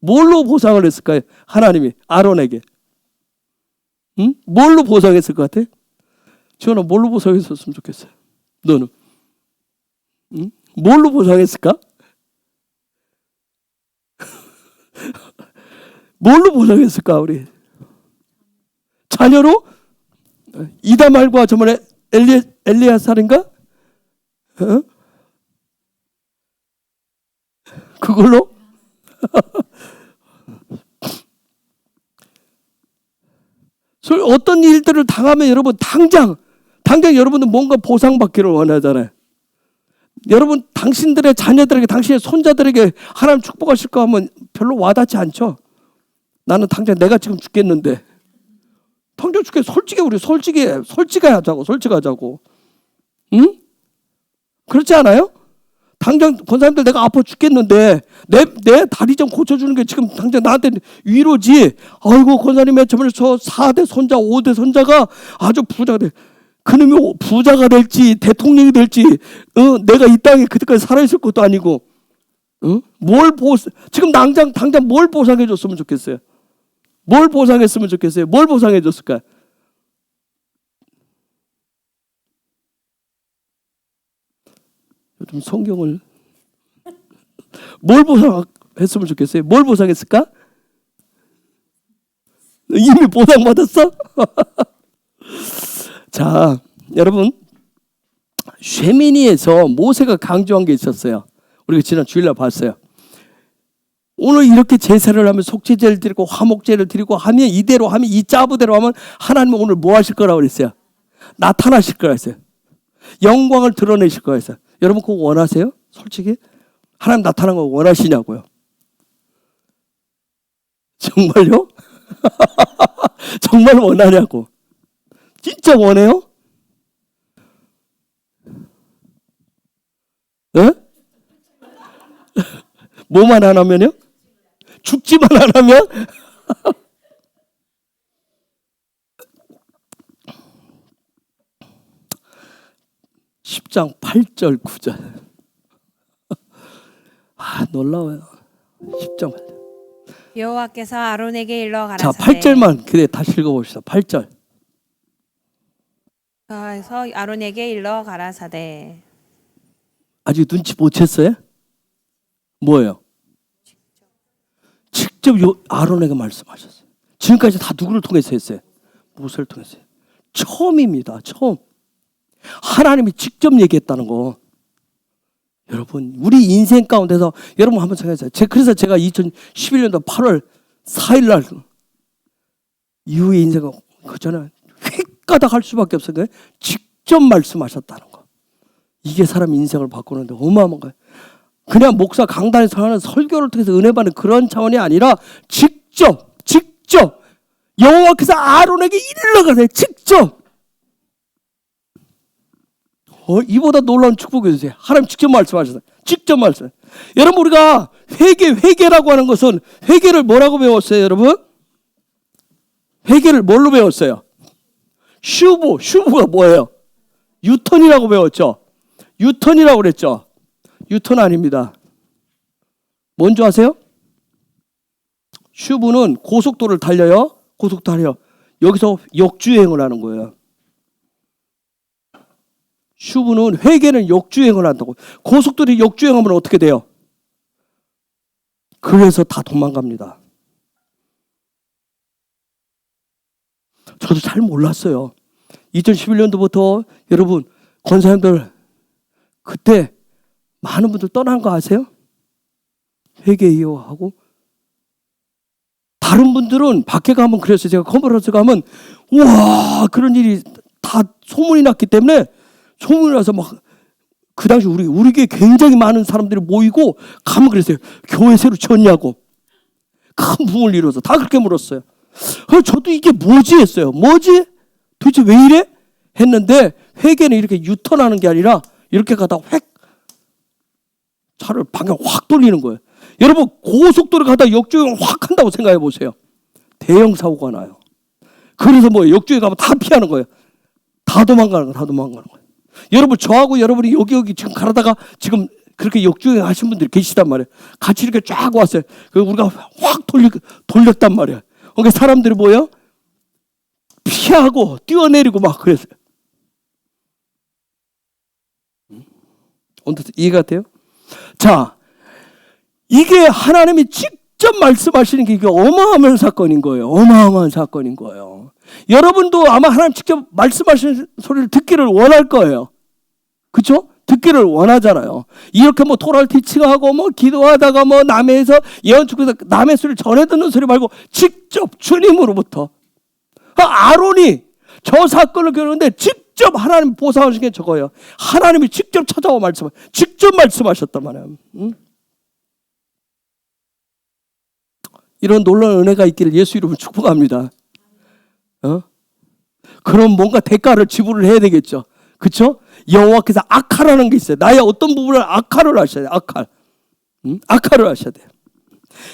뭘로 보상을 했을까요? 하나님이 아론에게. 뭘로 보상했을 것 같아? 지원아, 뭘로 보상했었으면 좋겠어요? 너는? 뭘로 보상했을까? 뭘로 보상했을까 우리? 자녀로? 이다말과 저번에 엘리야살인가? 그걸로? 어떤 일들을 당하면 여러분 당장 여러분은 뭔가 보상받기를 원하잖아요. 여러분 당신들의 자녀들에게 당신의 손자들에게 하나님 축복하실까 하면 별로 와닿지 않죠. 나는 당장 내가 지금 죽겠는데 당장 죽겠. 솔직히 우리 솔직하자고. 응? 그렇지 않아요? 당장 권사님들 내가 아파 죽겠는데 내 다리 좀 고쳐주는 게 지금 당장 나한테 위로지. 아이고 권사님의 저번에 저 4대 손자 5대 손자가 아주 부자가 돼. 그놈이 부자가 될지 대통령이 될지 내가 이 땅에 그때까지 살아있을 것도 아니고 지금 당장 뭘 보상해 줬으면 좋겠어요? 뭘 보상했으면 좋겠어요? 뭘 보상해 줬을까? 요즘 성경을 뭘 보상했으면 좋겠어요? 뭘 보상했을까? 이미 보상받았어? 자, 여러분 쉐미니에서 모세가 강조한 게 있었어요. 우리가 지난 주일날 봤어요. 오늘 이렇게 제사를 하면 속죄제를 드리고 화목제를 드리고 하면 이대로 하면 이 짜부대로 하면 하나님은 오늘 뭐 하실 거라고 그랬어요? 나타나실 거라 했어요. 영광을 드러내실 거라 했어요. 여러분 그거 원하세요? 솔직히 하나님 나타나는 거 원하시냐고요? 정말요? 정말 원하냐고? 진짜 원해요? 네? 뭐만 안 하면요? 죽지만 안 하면? 10장 8절 9절. 놀라워요. 10장 8절. 여호와께서 아론에게 일러 자, 가라사대. 8절만 그래 다시 읽어봅시다. 8절. 그래서 아론에게 일러 가라사대. 아직 눈치 못 챘어요? 뭐예요? 직접 아론에게 말씀하셨어요. 지금까지 다 누구를 통해서 했어요? 모세를 통해서. 처음입니다. 처음. 하나님이 직접 얘기했다는 거. 여러분, 우리 인생 가운데서 여러분 한번 생각해보세요. 그래서 제가 2011년도 8월 4일 날 이후의 인생은 그잖아요. 휙가닥 할 수밖에 없어요. 직접 말씀하셨다는 거. 이게 사람 인생을 바꾸는데 어마어마한 거예요. 그냥 목사 강단에서 하는 설교를 통해서 은혜 받는 그런 차원이 아니라 직접 여호와께서 아론에게 일러가세요. 직접. 이보다 놀라운 축복이 있으세요. 하나님 직접 말씀하셨어요. 직접 말씀. 여러분, 우리가 회개라고 하는 것은 회개를 뭐라고 배웠어요, 여러분? 회개를 뭘로 배웠어요? 슈브가 뭐예요? 유턴이라고 배웠죠. 유턴이라고 그랬죠. 유턴 아닙니다. 뭔지 아세요? 슈브는 고속도로를 달려요. 여기서 역주행을 하는 거예요. 슈브는 회개는 역주행을 한다고. 고속도로에 역주행하면 어떻게 돼요? 그래서 다 도망갑니다. 저도 잘 몰랐어요. 2011년도부터 여러분 권사님들 그때 많은 분들 떠난 거 아세요? 회개 이후하고 다른 분들은 밖에 가면 그랬어요. 제가 컨퍼런스 가면 와 그런 일이 다 소문이 났기 때문에 소문이 나서 막 그 당시 우리 교회 굉장히 많은 사람들이 모이고 가면 그랬어요. 교회 새로 지었냐고 큰 부흥을 이뤄서 다 그렇게 물었어요. 저도 이게 뭐지 했어요. 뭐지? 도대체 왜 이래? 했는데 회개는 이렇게 유턴하는 게 아니라 이렇게 가다가 차를 방향 확 돌리는 거예요. 여러분 고속도로 가다 역주행 확 한다고 생각해 보세요. 대형 사고가 나요. 그래서 역주행 가면 다 피하는 거예요. 다 도망가는 거예요. 여러분 저하고 여러분이 여기 지금 가다가 지금 그렇게 역주행 하신 분들이 계시단 말이에요. 같이 이렇게 쫙 왔어요. 우리가 확 돌렸단 말이에요. 그러니까 사람들이 뭐예요? 피하고 뛰어내리고 막 그랬어요. 이해가 돼요? 자, 이게 하나님이 직접 말씀하시는 게 이게 어마어마한 사건인 거예요. 어마어마한 사건인 거예요. 여러분도 아마 하나님 직접 말씀하시는 소리를 듣기를 원할 거예요. 그렇죠? 듣기를 원하잖아요. 이렇게 토랄 티칭하고 기도하다가 남에서 예언 축구에서 남의 소리를 전해 듣는 소리 말고 직접 주님으로부터 아론이 저 사건을 겪는데 직접 하나님 보상하신 게 저거예요. 하나님이 직접 찾아와 직접 말씀하셨단 말이에요. 응? 이런 놀라운 은혜가 있기를 예수 이름으로 축복합니다. 그럼 뭔가 대가를 지불을 해야 되겠죠. 그렇죠? 여호와께서 악하라는 게 있어요. 나의 어떤 부분을 악하를 하셔야 돼요. 악하를 하셔야 돼요.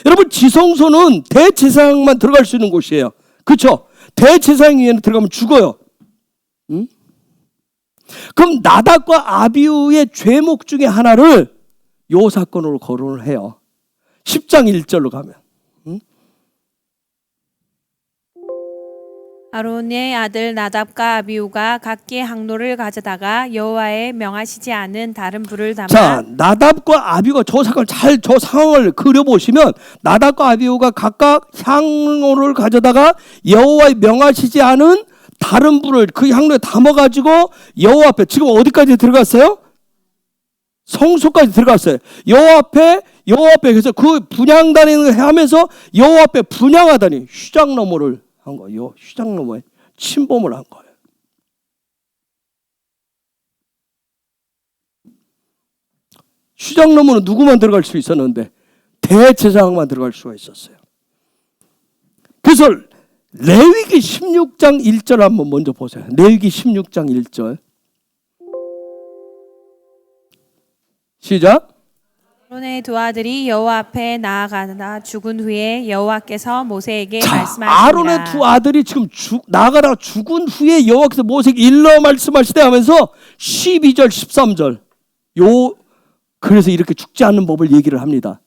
여러분 지성소는 대제사장만 들어갈 수 있는 곳이에요. 그렇죠? 대제사장 위에는 들어가면 죽어요. 그럼 나답과 아비후의 죄목 중에 하나를 요 사건으로 거론을 해요. 10장 1절로 가면. 아론의 아들 나답과 아비후가 각기 항로를 가져다가 여호와의 명하시지 않은 다른 불을 담아. 자, 나답과 아비후가 저 상황을 그려보시면 나답과 아비후가 각각 향로를 가져다가 여호와의 명하시지 않은 다른 불을 그 향로에 담아가지고 여호와 앞에 지금 어디까지 들어갔어요? 성소까지 들어갔어요. 여호와 앞에 그래서 그 분향단을 하면서 여호와 앞에 분향하다니 휴장너머를 한 거예요. 휴장너머에 침범을 한 거예요. 휴장너머는 누구만 들어갈 수 있었는데 대제사장만 들어갈 수가 있었어요. 그래서 레위기 16장 1절 한번 먼저 보세요. 레위기 16장 1절 시작. 아론의 두 아들이 여호와 앞에 나아가다 죽은 후에 여호와께서 모세에게 자, 말씀하시니라. 아론의 두 아들이 지금 나아가다가 죽은 후에 여호와께서 모세에게 일러 말씀하시되 하면서 12절 13절 그래서 이렇게 죽지 않는 법을 얘기를 합니다.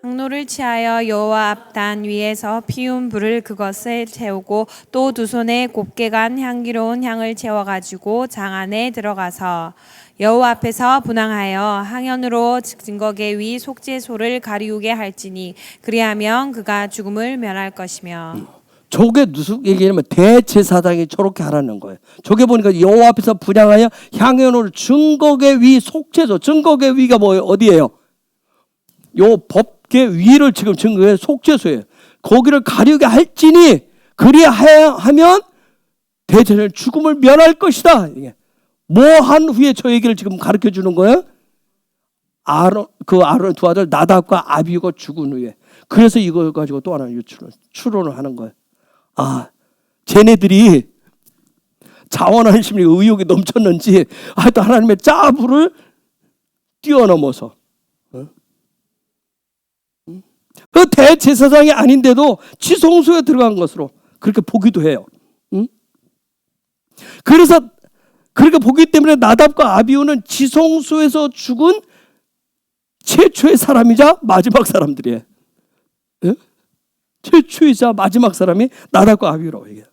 항로를 취하여 여호와 앞단 위에서 피운 불을 그것을 채우고 또 두 손에 곱게 간 향기로운 향을 채워 가지고 장 안에 들어가서 여호와 앞에서 분향하여 항연으로 증거계 위 속죄소를 가리우게 할지니 그리하면 그가 죽음을 면할 것이며. 저게 무슨 얘기냐면 대제사장이 저렇게 하라는 거예요. 저게 보니까 여호와 앞에서 분향하여 향해 놓을 증거계 위 속죄소. 증거계 위가 뭐예요? 어디예요? 요 법계 위를 지금 증거의 속죄소예요. 거기를 가리게 할지니 그리하면 대제사장은 죽음을 면할 것이다. 뭐 한 후에 저 얘기를 지금 가르쳐 주는 거예요? 아론의 두 아들 나답과 아비후가 죽은 후에. 그래서 이걸 가지고 또 하나 추론을 하는 거예요. 아, 쟤네들이 자원하심이 의욕이 넘쳤는지 하여튼 하나님의 짜부를 뛰어넘어서 그 대제사장이 아닌데도 지성소에 들어간 것으로 그렇게 보기도 해요. 그래서 그렇게 보기 때문에 나답과 아비후는 지성소에서 죽은 최초의 사람이자 마지막 사람들이에요. 최초이자 마지막 사람이 나답과 아비후라고 얘기해요.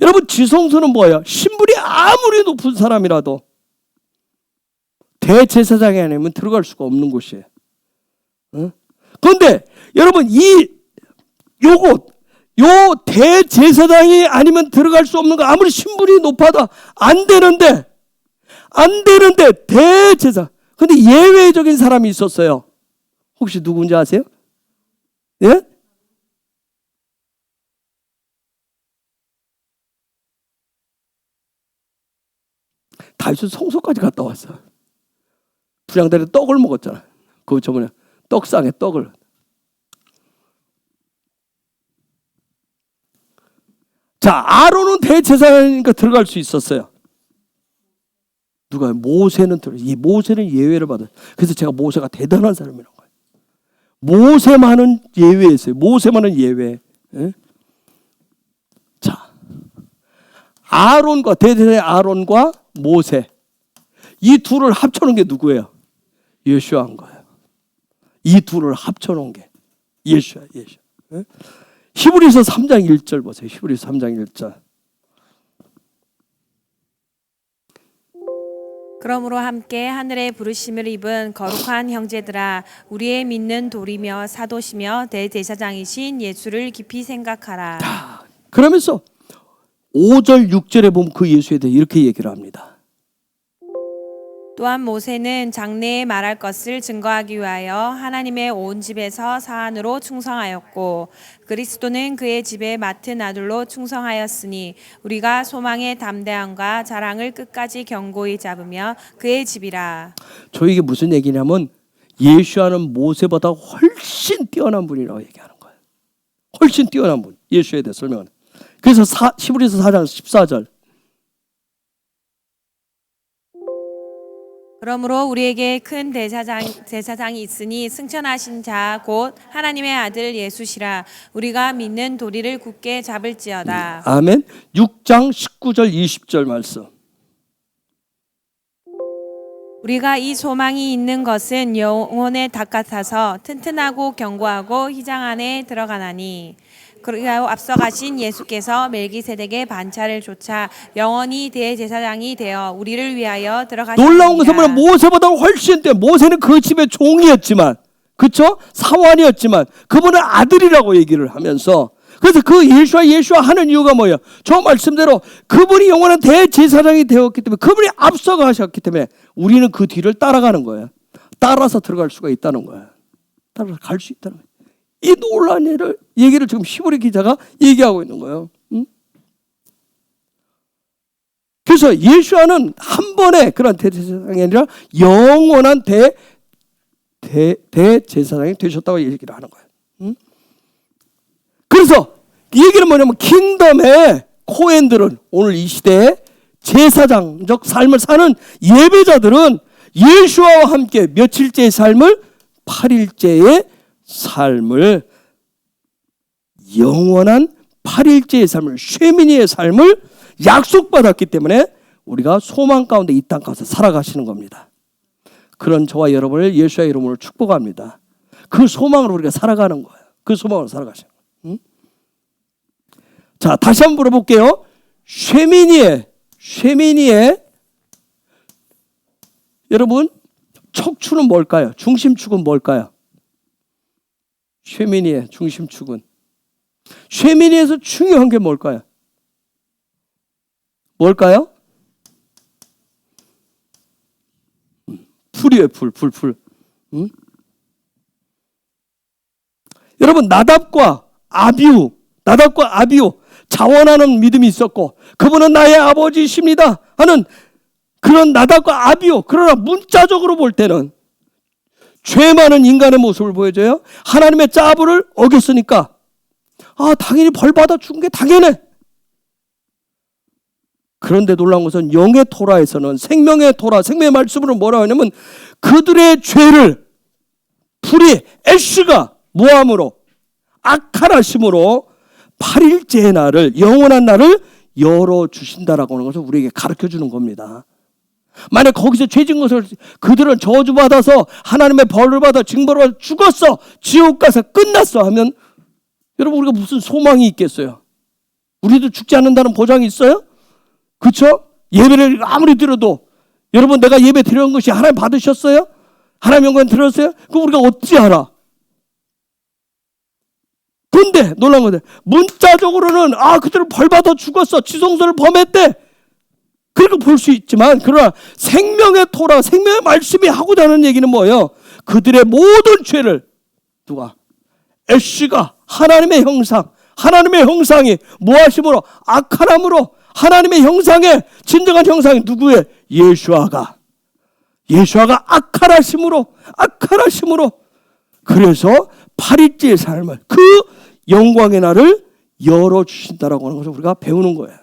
여러분, 지성소는 뭐예요? 신분이 아무리 높은 사람이라도 대제사장이 아니면 들어갈 수가 없는 곳이에요. 그런데 여러분, 요 대제사장이 아니면 들어갈 수 없는 거, 아무리 신분이 높아도 안 되는데 대제사. 근데 예외적인 사람이 있었어요. 혹시 누군지 아세요? 예? 다윗은 성소까지 갔다 왔어. 분향단에 떡을 먹었잖아. 그 저번에 떡상에 떡을. 자, 아론은 대제사장이니까 들어갈 수 있었어요. 누가? 모세는 이 모세는 예외를 받아요. 그래서 제가 모세가 대단한 사람이라는 거예요. 모세만은 예외였어요. 모세만은 예외. 예? 자, 아론과 대제사장 아론과 모세, 이 둘을 합쳐놓은 게 누구예요? 예수아인 거예요. 이 둘을 합쳐놓은 게 예수아. 예? 히브리서 3장 1절 보세요. 히브리서 3장 1절. 그러므로 함께 하늘의 부르심을 입은 거룩한 형제들아, 우리의 믿는 도리며 사도시며 대제사장이신 예수를 깊이 생각하라. 그러면서 5절 6절에 보면 그 예수에 대해 이렇게 얘기를 합니다. 또한 모세는 장래에 말할 것을 증거하기 위하여 하나님의 온 집에서 사안으로 충성하였고, 그리스도는 그의 집에 맡은 아들로 충성하였으니 우리가 소망의 담대함과 자랑을 끝까지 견고히 잡으며 그의 집이라. 저 이게 무슨 얘기냐면 예수와는 모세보다 훨씬 뛰어난 분이라고 얘기하는 거예요. 훨씬 뛰어난 분. 예수에 대해 설명하는. 그래서 히브리서 4장 14절. 그러므로 우리에게 큰 제사장이 있으니 승천하신 자 곧 하나님의 아들 예수시라. 우리가 믿는 도리를 굳게 잡을지어다. 아멘. 6장 19절 20절 말씀. 우리가 이 소망이 있는 것은 영혼의 닭 같아서 튼튼하고 견고하고 휘장 안에 들어가나니, 그리하여 앞서 가신 예수께서 멜기세덱의 반차를 좇아 영원히 대제사장이 되어 우리를 위하여 들어가시니라. 놀라운 것은 뭐냐? 모세보다 훨씬 뛰어. 모세는 그 집의 종이었지만, 그렇죠? 사환이었지만 그분은 아들이라고 얘기를 하면서, 그래서 그 예수와 하는 이유가 뭐예요? 저 말씀대로 그분이 영원한 대제사장이 되었기 때문에, 그분이 앞서가셨기 때문에 우리는 그 뒤를 따라가는 거예요. 따라서 들어갈 수가 있다는 거예요. 따라서 갈 수 있다는 거예요. 이 놀라운 얘기를 지금 히브리 기자가 얘기하고 있는 거예요. 그래서 예수와는 한 번의 그런 대제사장이 아니라 영원한 대제사장이 되셨다고 얘기를 하는 거예요. 그래서 이 얘기는 뭐냐면, 킹덤의 코엔들은, 오늘 이 시대에 제사장적 삶을 사는 예배자들은 예수와 함께 며칠째의 삶을, 8일째의 삶을, 영원한 8일째의 삶을, 쉐미니의 삶을 약속받았기 때문에 우리가 소망 가운데 이 땅 가서 살아가시는 겁니다. 그런 저와 여러분을 예수의 이름으로 축복합니다. 그 소망으로 우리가 살아가는 거예요. 그 소망으로 살아가시는 거예요. 자, 다시 한번 물어볼게요. 쉐미니의 여러분, 척추는 뭘까요? 중심축은 뭘까요? 쉐미니의 중심축은 쉐미니에서 중요한 게 뭘까요? 뭘까요? 풀이에요, 풀. 응? 여러분, 나답과 아비후 자원하는 믿음이 있었고, 그분은 나의 아버지십니다 하는 그런 나답과 아비후. 그러나 문자적으로 볼 때는 죄 많은 인간의 모습을 보여줘요. 하나님의 짜부를 어겼으니까 당연히 벌 받아 준 게 당연해. 그런데 놀라운 것은 영의 토라에서는, 생명의 토라, 생명의 말씀으로 뭐라고 하냐면, 그들의 죄를 불이 애쉬가 모함으로 악하라심으로 8일째의 날을, 영원한 날을 열어주신다라고 하는 것을 우리에게 가르쳐주는 겁니다. 만약 거기서 죄진 것을 그들은 저주받아서 하나님의 벌을 받아 징벌을 받아 죽었어, 지옥 가서 끝났어 하면 여러분, 우리가 무슨 소망이 있겠어요? 우리도 죽지 않는다는 보장이 있어요? 그렇죠? 예배를 아무리 드려도, 여러분, 내가 예배 드려온 것이 하나님 받으셨어요? 하나님 영광 들었어요? 그럼 우리가 어찌 알아? 근데 놀라운 건데, 문자적으로는 그들은 벌 받아 죽었어, 지성소를 범했대, 그렇게 볼 수 있지만, 그러나 생명의 토라, 생명의 말씀이 하고자 하는 얘기는 뭐예요? 그들의 모든 죄를 누가? 애쉬가, 하나님의 형상이 무하심으로, 악하람으로, 하나님의 형상의 진정한 형상이 누구의? 예수아가 악하라심으로 그래서 8일째의 삶을, 그 영광의 날을 열어주신다라고 하는 것을 우리가 배우는 거예요.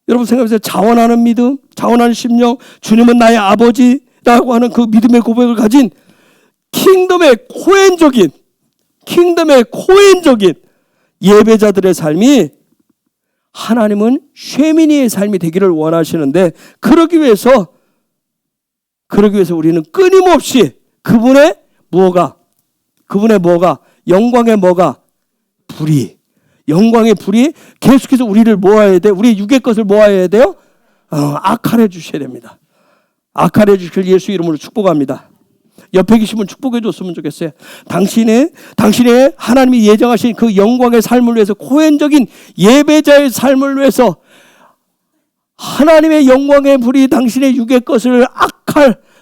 여러분 생각해보세요. 자원하는 믿음, 자원하는 심령, 주님은 나의 아버지라고 하는 그 믿음의 고백을 가진 킹덤의 코엔적인 예배자들의 삶이, 하나님은 쉐미니의 삶이 되기를 원하시는데, 그러기 위해서 우리는 끊임없이 그분의 영광의 영광의 불이 계속해서 우리를 모아야 돼. 우리 육의 것을 모아야 돼요. 악하려 주셔야 됩니다. 악하려 주실 예수 이름으로 축복합니다. 옆에 계시면 축복해 줬으면 좋겠어요. 당신의 하나님이 예정하신 그 영광의 삶을 위해서, 코헨적인 예배자의 삶을 위해서 하나님의 영광의 불이 당신의 육의 것을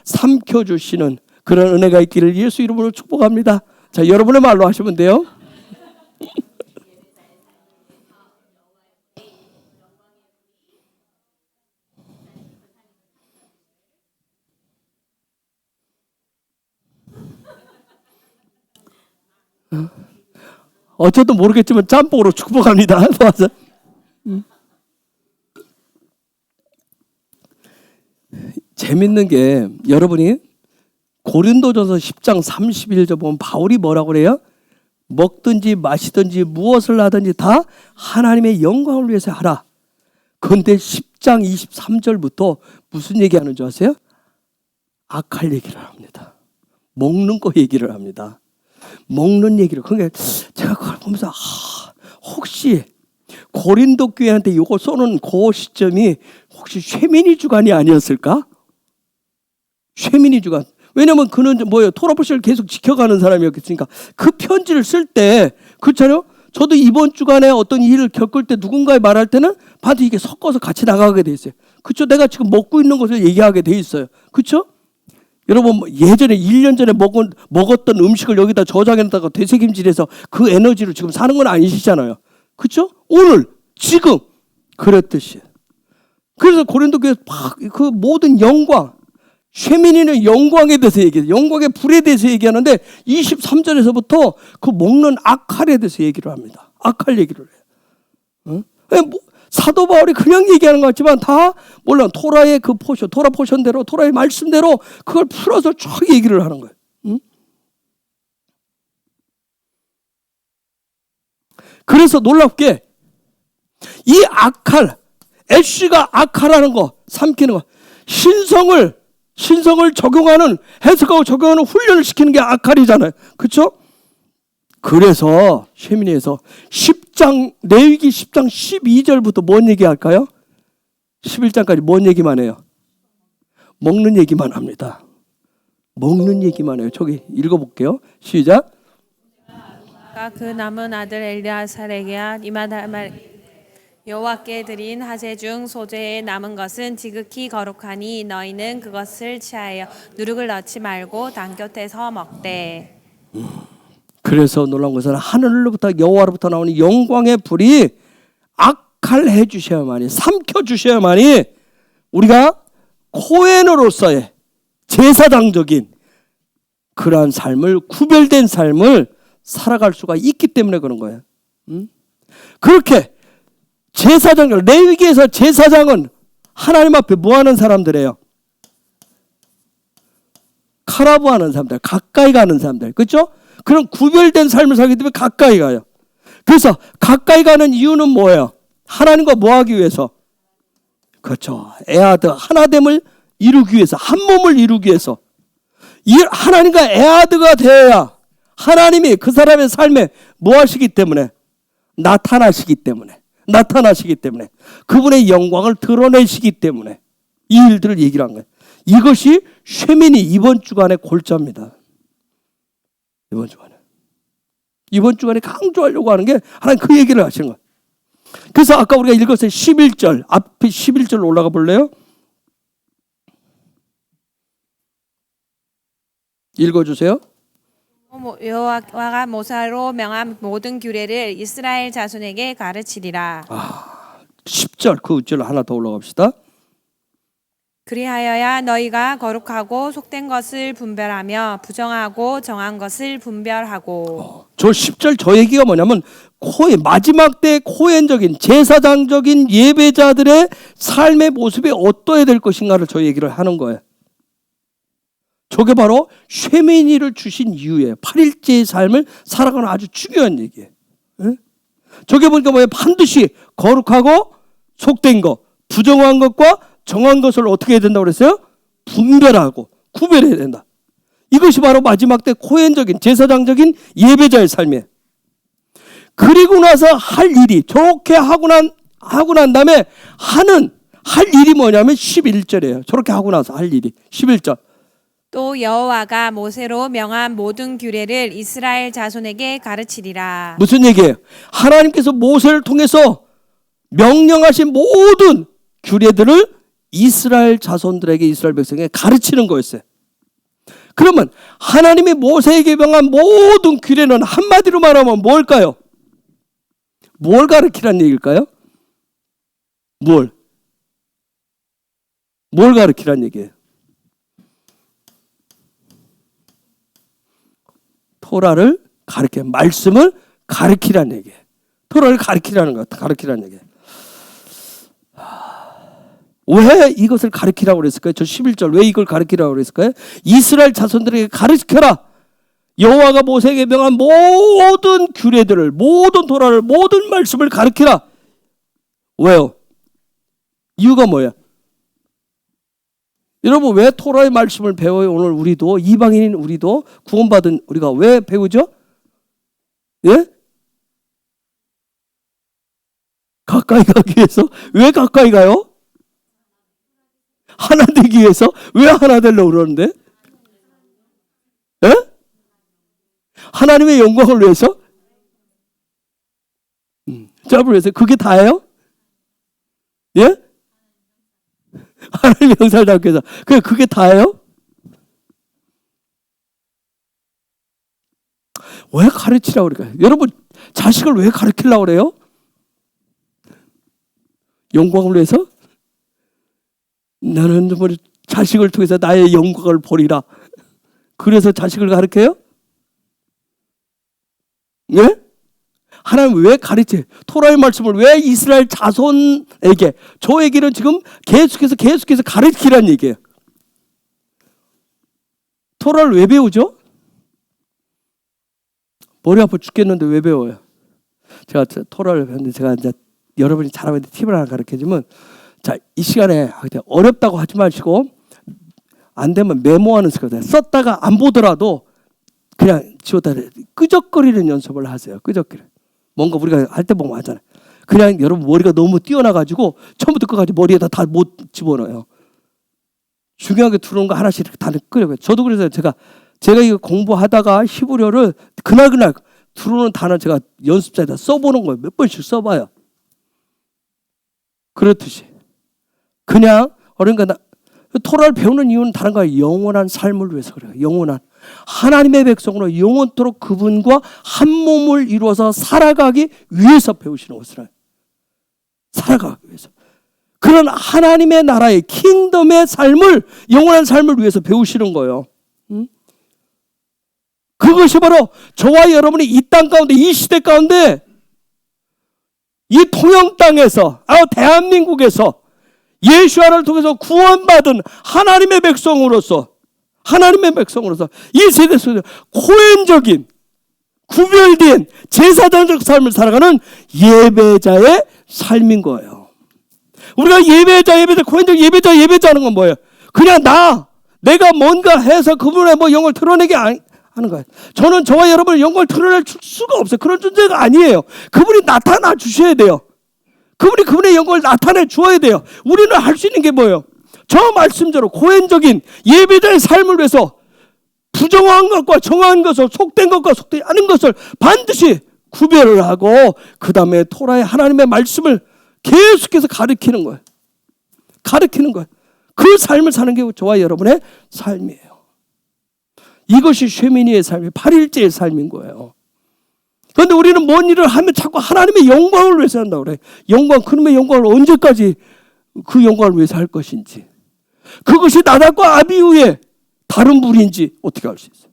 삼켜주시는 그런 은혜가 있기를 예수 이름으로 축복합니다. 자, 여러분의 말로 하시면 돼요. 어쨌든 모르겠지만 짬뽕으로 축복합니다. 맞아. 재밌는 게, 여러분이 고린도전서 10장 31절 보면 바울이 뭐라고 그래요? 먹든지 마시든지 무엇을 하든지 다 하나님의 영광을 위해서 하라. 그런데 10장 23절부터 무슨 얘기하는 줄 아세요? 악할 얘기를 합니다. 먹는 거 얘기를 합니다. 먹는 얘기를. 그러니까 제가 그걸 보면서 혹시 고린도 교회한테 이거 쏘는 그 시점이 혹시 쉐미니 주간이 아니었을까? 쉐미니 주간. 왜냐면 그는 토라포시를 계속 지켜가는 사람이었으니까. 그 편지를 쓸 때, 그렇잖아요? 저도 이번 주간에 어떤 일을 겪을 때 누군가에 말할 때는 반드시 이게 섞어서 같이 나가게 돼 있어요. 그렇죠? 내가 지금 먹고 있는 것을 얘기하게 돼 있어요. 그렇죠? 여러분, 예전에 1년 전에 먹었던 음식을 여기다 저장해놨다가 되새김질해서 그 에너지로 지금 사는 건 아니시잖아요. 그렇죠? 오늘, 지금 그랬듯이. 그래서 고린도 교회에서 그 모든 영광, 쉐미니는 영광에 대해서 얘기해요. 영광의 불에 대해서 얘기하는데 23절에서부터 그 먹는 악할에 대해서 얘기를 합니다. 악할 얘기를 해요. 사도 바울이 그냥 얘기하는 것 같지만 다 물론 토라의 그 포션, 토라 포션대로, 토라의 말씀대로 그걸 풀어서 쭉 얘기를 하는 거예요. 그래서 놀랍게 이 악할, 애쉬가 악하라는 거, 삼키는 거, 신성을 적용하는, 해석하고 적용하는 훈련을 시키는 게 악할이잖아요. 그렇죠? 그래서 쉐미니에서 레위기 10장 12절부터 뭔 얘기할까요? 11장까지 뭔 얘기만 해요? 먹는 얘기만 합니다. 먹는 얘기만 해요. 저기 읽어볼게요. 시작. 그 남은 아들 엘리아살에게 이마다말 여호와께 드린 하세 중 소재에 남은 것은 지극히 거룩하니 너희는 그것을 취하여 누룩을 넣지 말고 당 곁에서 먹되. 그래서 놀라운 것은 하늘로부터 여호와로부터 나오는 영광의 불이 악할해 주셔야만이, 삼켜 주셔야만이 우리가 코헨으로서의 제사장적인 그러한 삶을, 구별된 삶을 살아갈 수가 있기 때문에 그런 거예요. 그렇게 제사장, 레위기에서 제사장은 하나님 앞에 뭐 하는 사람들이에요? 카라브하는 사람들, 가까이 가는 사람들, 그렇죠? 그런 구별된 삶을 살기 때문에 가까이 가요. 그래서 가까이 가는 이유는 뭐예요? 하나님과 뭐 하기 위해서? 그렇죠. 에아드 하나됨을 이루기 위해서, 한 몸을 이루기 위해서. 하나님과 에아드가 되어야 하나님이 그 사람의 삶에 뭐 하시기 때문에? 나타나시기 때문에 그분의 영광을 드러내시기 때문에 이 일들을 얘기를 한 거예요. 이것이 쉐민이 이번 주간의 골자입니다. 이번 주간에 강조하려고 하는 게 하나님 그 얘기를 하시는 거예요. 그래서 아까 우리가 읽었어요. 11절 앞에 11절 올라가 볼래요? 읽어주세요. 여호와가 모세로 명한 모든 규례를 이스라엘 자손에게 가르치리라. 10절 그 절 하나 더 올라갑시다. 그리하여야 너희가 거룩하고 속된 것을 분별하며 부정하고 정한 것을 분별하고. 저 10절 저 얘기가 뭐냐면 마지막 때 코헨적인 제사장적인 예배자들의 삶의 모습이 어떠해야 될 것인가를 저 얘기를 하는 거예요. 저게 바로 쉐미니를 주신 이유예요. 8일째의 삶을 살아가는 아주 중요한 얘기예요. 저게 보니까 뭐예요? 반드시 거룩하고 속된 것, 부정한 것과 정한 것을 어떻게 해야 된다고 그랬어요? 분별하고 구별해야 된다. 이것이 바로 마지막 때 코헨적인 제사장적인 예배자의 삶이에요. 그리고 나서 할 일이 저렇게 하고 난 다음에 할 일이 뭐냐면 11절이에요. 저렇게 하고 나서 할 일이 11절. 또 여호와가 모세로 명한 모든 규례를 이스라엘 자손에게 가르치리라. 무슨 얘기예요? 하나님께서 모세를 통해서 명령하신 모든 규례들을 이스라엘 자손들에게, 이스라엘 백성에게 가르치는 거였어요. 그러면 하나님이 모세에게 명한 모든 규례는 한마디로 말하면 뭘까요? 뭘 가르치라는 얘기일까요? 뭘 가르치라는 얘기예요? 토라를 말씀을 가르치라는 얘기예요. 토라를 가르치라는 얘기예요. 왜 이것을 가르치라고 그랬을까요? 저 11절 왜 이걸 가르치라고 그랬을까요? 이스라엘 자손들에게 가르쳐라. 여호와가 모세에게 명한 모든 규례들을, 모든 토라를, 모든 말씀을 가르치라. 왜요? 이유가 뭐야? 여러분 왜 토라의 말씀을 배워요? 오늘 우리도 이방인인 우리도 구원받은 우리가 왜 배우죠? 예? 가까이 가기 위해서. 왜 가까이 가요? 하나 되기 위해서. 왜 하나 되려고 그러는데? 예? 하나님의 영광을 위해서? 자, 그래서 그게 다예요? 예? 하나님의 영상을 담기 위해서. 그게 다예요? 왜 가르치라고 그럴까요? 여러분, 자식을 왜 가르치려고 그래요? 영광을 위해서? 나는 자식을 통해서 나의 영광을 보리라. 그래서 자식을 가르쳐요? 예? 하나님 왜 가르쳐요? 토라의 말씀을 왜 이스라엘 자손에게, 저에게는 지금 계속해서 가르치라는 얘기예요. 토라를 왜 배우죠? 머리 아파 죽겠는데 왜 배워요? 제가 토라를 배웠는데 제가 이제 여러분이 잘하면 팁을 하나 가르쳐주면, 자, 이 시간에 어렵다고 하지 마시고 안 되면 메모하는 습관, 썼다가 안 보더라도 그냥 지웠다 끄적거리는 연습을 하세요. 끄적거리. 뭔가 우리가 할 때 보면 하잖아요. 그냥 여러분 머리가 너무 뛰어나가지고 처음부터 끝까지 머리에다 다 못 집어넣어요. 중요하게 들어오는 거 하나씩 다 끄려요. 저도 그래서 제가 이거 공부하다가 히브리어를 그날 들어오는 단어 제가 연습자에다 써보는 거예요. 몇 번씩 써봐요. 그렇듯이 그냥 그러니까 토라를 배우는 이유는 다른 거예요. 영원한 삶을 위해서 그래요. 영원한 하나님의 백성으로 영원토록 그분과 한 몸을 이루어서 살아가기 위해서 배우시는 것이라. 살아가기 위해서. 그런 하나님의 나라의 킹덤의 삶을 영원한 삶을 위해서 배우시는 거예요. 그것이 바로 저와 여러분이 이 땅 가운데 이 시대 가운데 이 통영 땅에서 대한민국에서 예수와를 통해서 구원받은 하나님의 백성으로서 이 세대 속에서 코엔적인 구별된 제사장적 삶을 살아가는 예배자의 삶인 거예요. 우리가 예배자 코엔적 예배자 하는 건 뭐예요? 그냥 내가 뭔가 해서 그분의 영광을 드러내게 하는 거예요. 저는 저와 여러분의 영광을 드러낼 수가 없어요. 그런 존재가 아니에요. 그분이 나타나 주셔야 돼요. 그분의 영광을 나타내 주어야 돼요. 우리는 할 수 있는 게 뭐예요? 저 말씀대로 고행적인 예배자의 삶을 위해서 부정한 것과 정한 것을, 속된 것과 속되지 않은 것을 반드시 구별을 하고 그 다음에 토라의 하나님의 말씀을 계속해서 가르치는 거예요. 그 삶을 사는 게 저와 여러분의 삶이에요. 이것이 쉐미니의 삶이 8일째의 삶인 거예요. 그런데 우리는 뭔 일을 하면 자꾸 하나님의 영광을 위해서 한다고 그래. 그놈의 영광을 언제까지 그 영광을 위해서 할 것인지. 그것이 나답과 아비후의 다른 불인지 어떻게 알 수 있어요?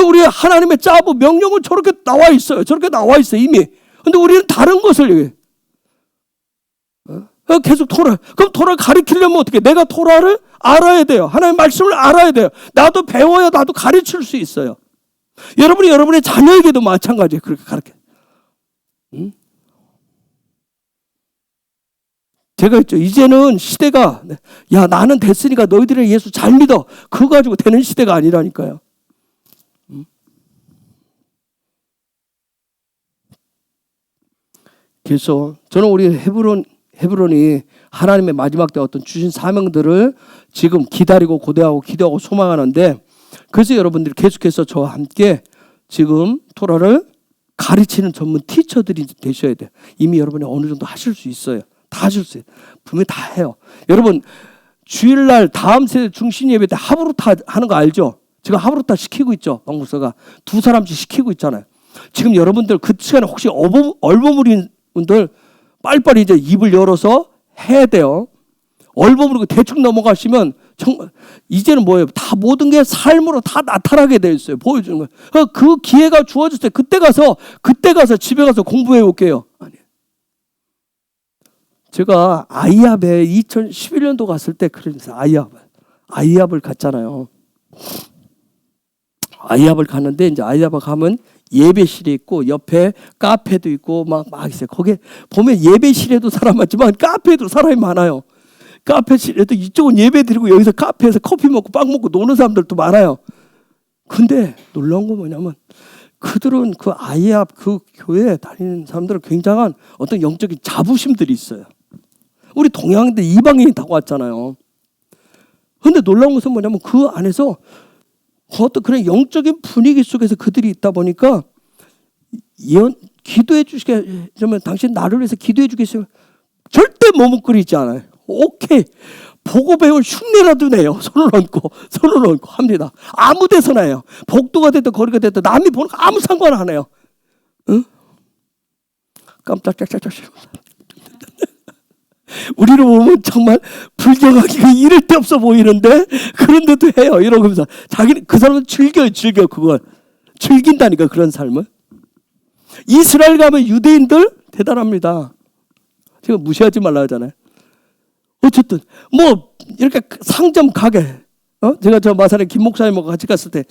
우리 하나님의 짜부 명령은 저렇게 나와 있어요. 이미. 그런데 우리는 다른 것을 얘기해. 계속 토라. 그럼 토라를 가르치려면 어떻게? 내가 토라를 알아야 돼요. 하나님의 말씀을 알아야 돼요. 나도 배워야 나도 가르칠 수 있어요. 여러분이 여러분의 자녀에게도 마찬가지예요. 그렇게 가르쳐. 제가 했죠. 이제는 시대가 나는 됐으니까 너희들은 예수 잘 믿어. 그거 가지고 되는 시대가 아니라니까요. 그래서 저는 우리 헤브론이 하나님의 마지막 때 어떤 주신 사명들을 지금 기다리고 고대하고 기도하고 소망하는데, 그래서 여러분들이 계속해서 저와 함께 지금 토라를 가르치는 전문 티처들이 되셔야 돼요. 이미 여러분이 어느 정도 하실 수 있어요. 다 하실 수 있어요. 분명히 다 해요. 여러분 주일날 다음 세대 중심 예배 때 하브루타 하는 거 알죠? 지금 하브루타 시키고 있죠. 박목사가 2사람씩 시키고 있잖아요. 지금 여러분들 그 시간에 혹시 얼버무린 분들 빨리빨리 이제 입을 열어서 해야 돼요. 얼버무리고 대충 넘어가시면 정말 이제는 뭐예요? 다 모든 게 삶으로 다 나타나게 돼 있어요. 보여주는 거예요. 그 기회가 주어졌을 때 그때 가서 집에 가서 공부해 올게요. 아니에요. 제가 아이압에 2011년도 갔을 때 그래서 아이압을 갔잖아요. 아이압을 갔는데 이제 아이압을 가면 예배실이 있고 옆에 카페도 있고 막 있어요. 거기에 보면 예배실에도 사람 많지만 카페에도 사람이 많아요. 카페실에도 이쪽은 예배 드리고 여기서 카페에서 커피 먹고 빵 먹고 노는 사람들도 많아요. 근데 놀라운 건 뭐냐면 그들은 그 아이압 그 교회에 다니는 사람들은 굉장한 어떤 영적인 자부심들이 있어요. 우리 동양인들 이방인이 다 왔잖아요. 근데 놀라운 것은 뭐냐면 그 안에서 어떤 그런 영적인 분위기 속에서 그들이 있다 보니까 기도해 주시면 당신 나를 위해서 기도해 주겠어요. 절대 머뭇거리지 않아요. 오케이. 보고 배울 흉내라도 내요. 손을 얹고 합니다. 아무 데서나 해요. 복도가 됐든 거리가 됐든 남이 보는 거 아무 상관 안 해요. 응? 깜짝짝짝짝. 우리를 보면 정말 불경하기가 이럴 데 없어 보이는데 그런데도 해요. 이러면서 자기는 그 사람은 즐겨 그걸 즐긴다니까 그런 삶을. 이스라엘 가면 유대인들 대단합니다. 제가 무시하지 말라 하잖아요. 어쨌든 뭐 이렇게 상점 가게 제가 저 마산에 김 목사님하고 같이 갔을 때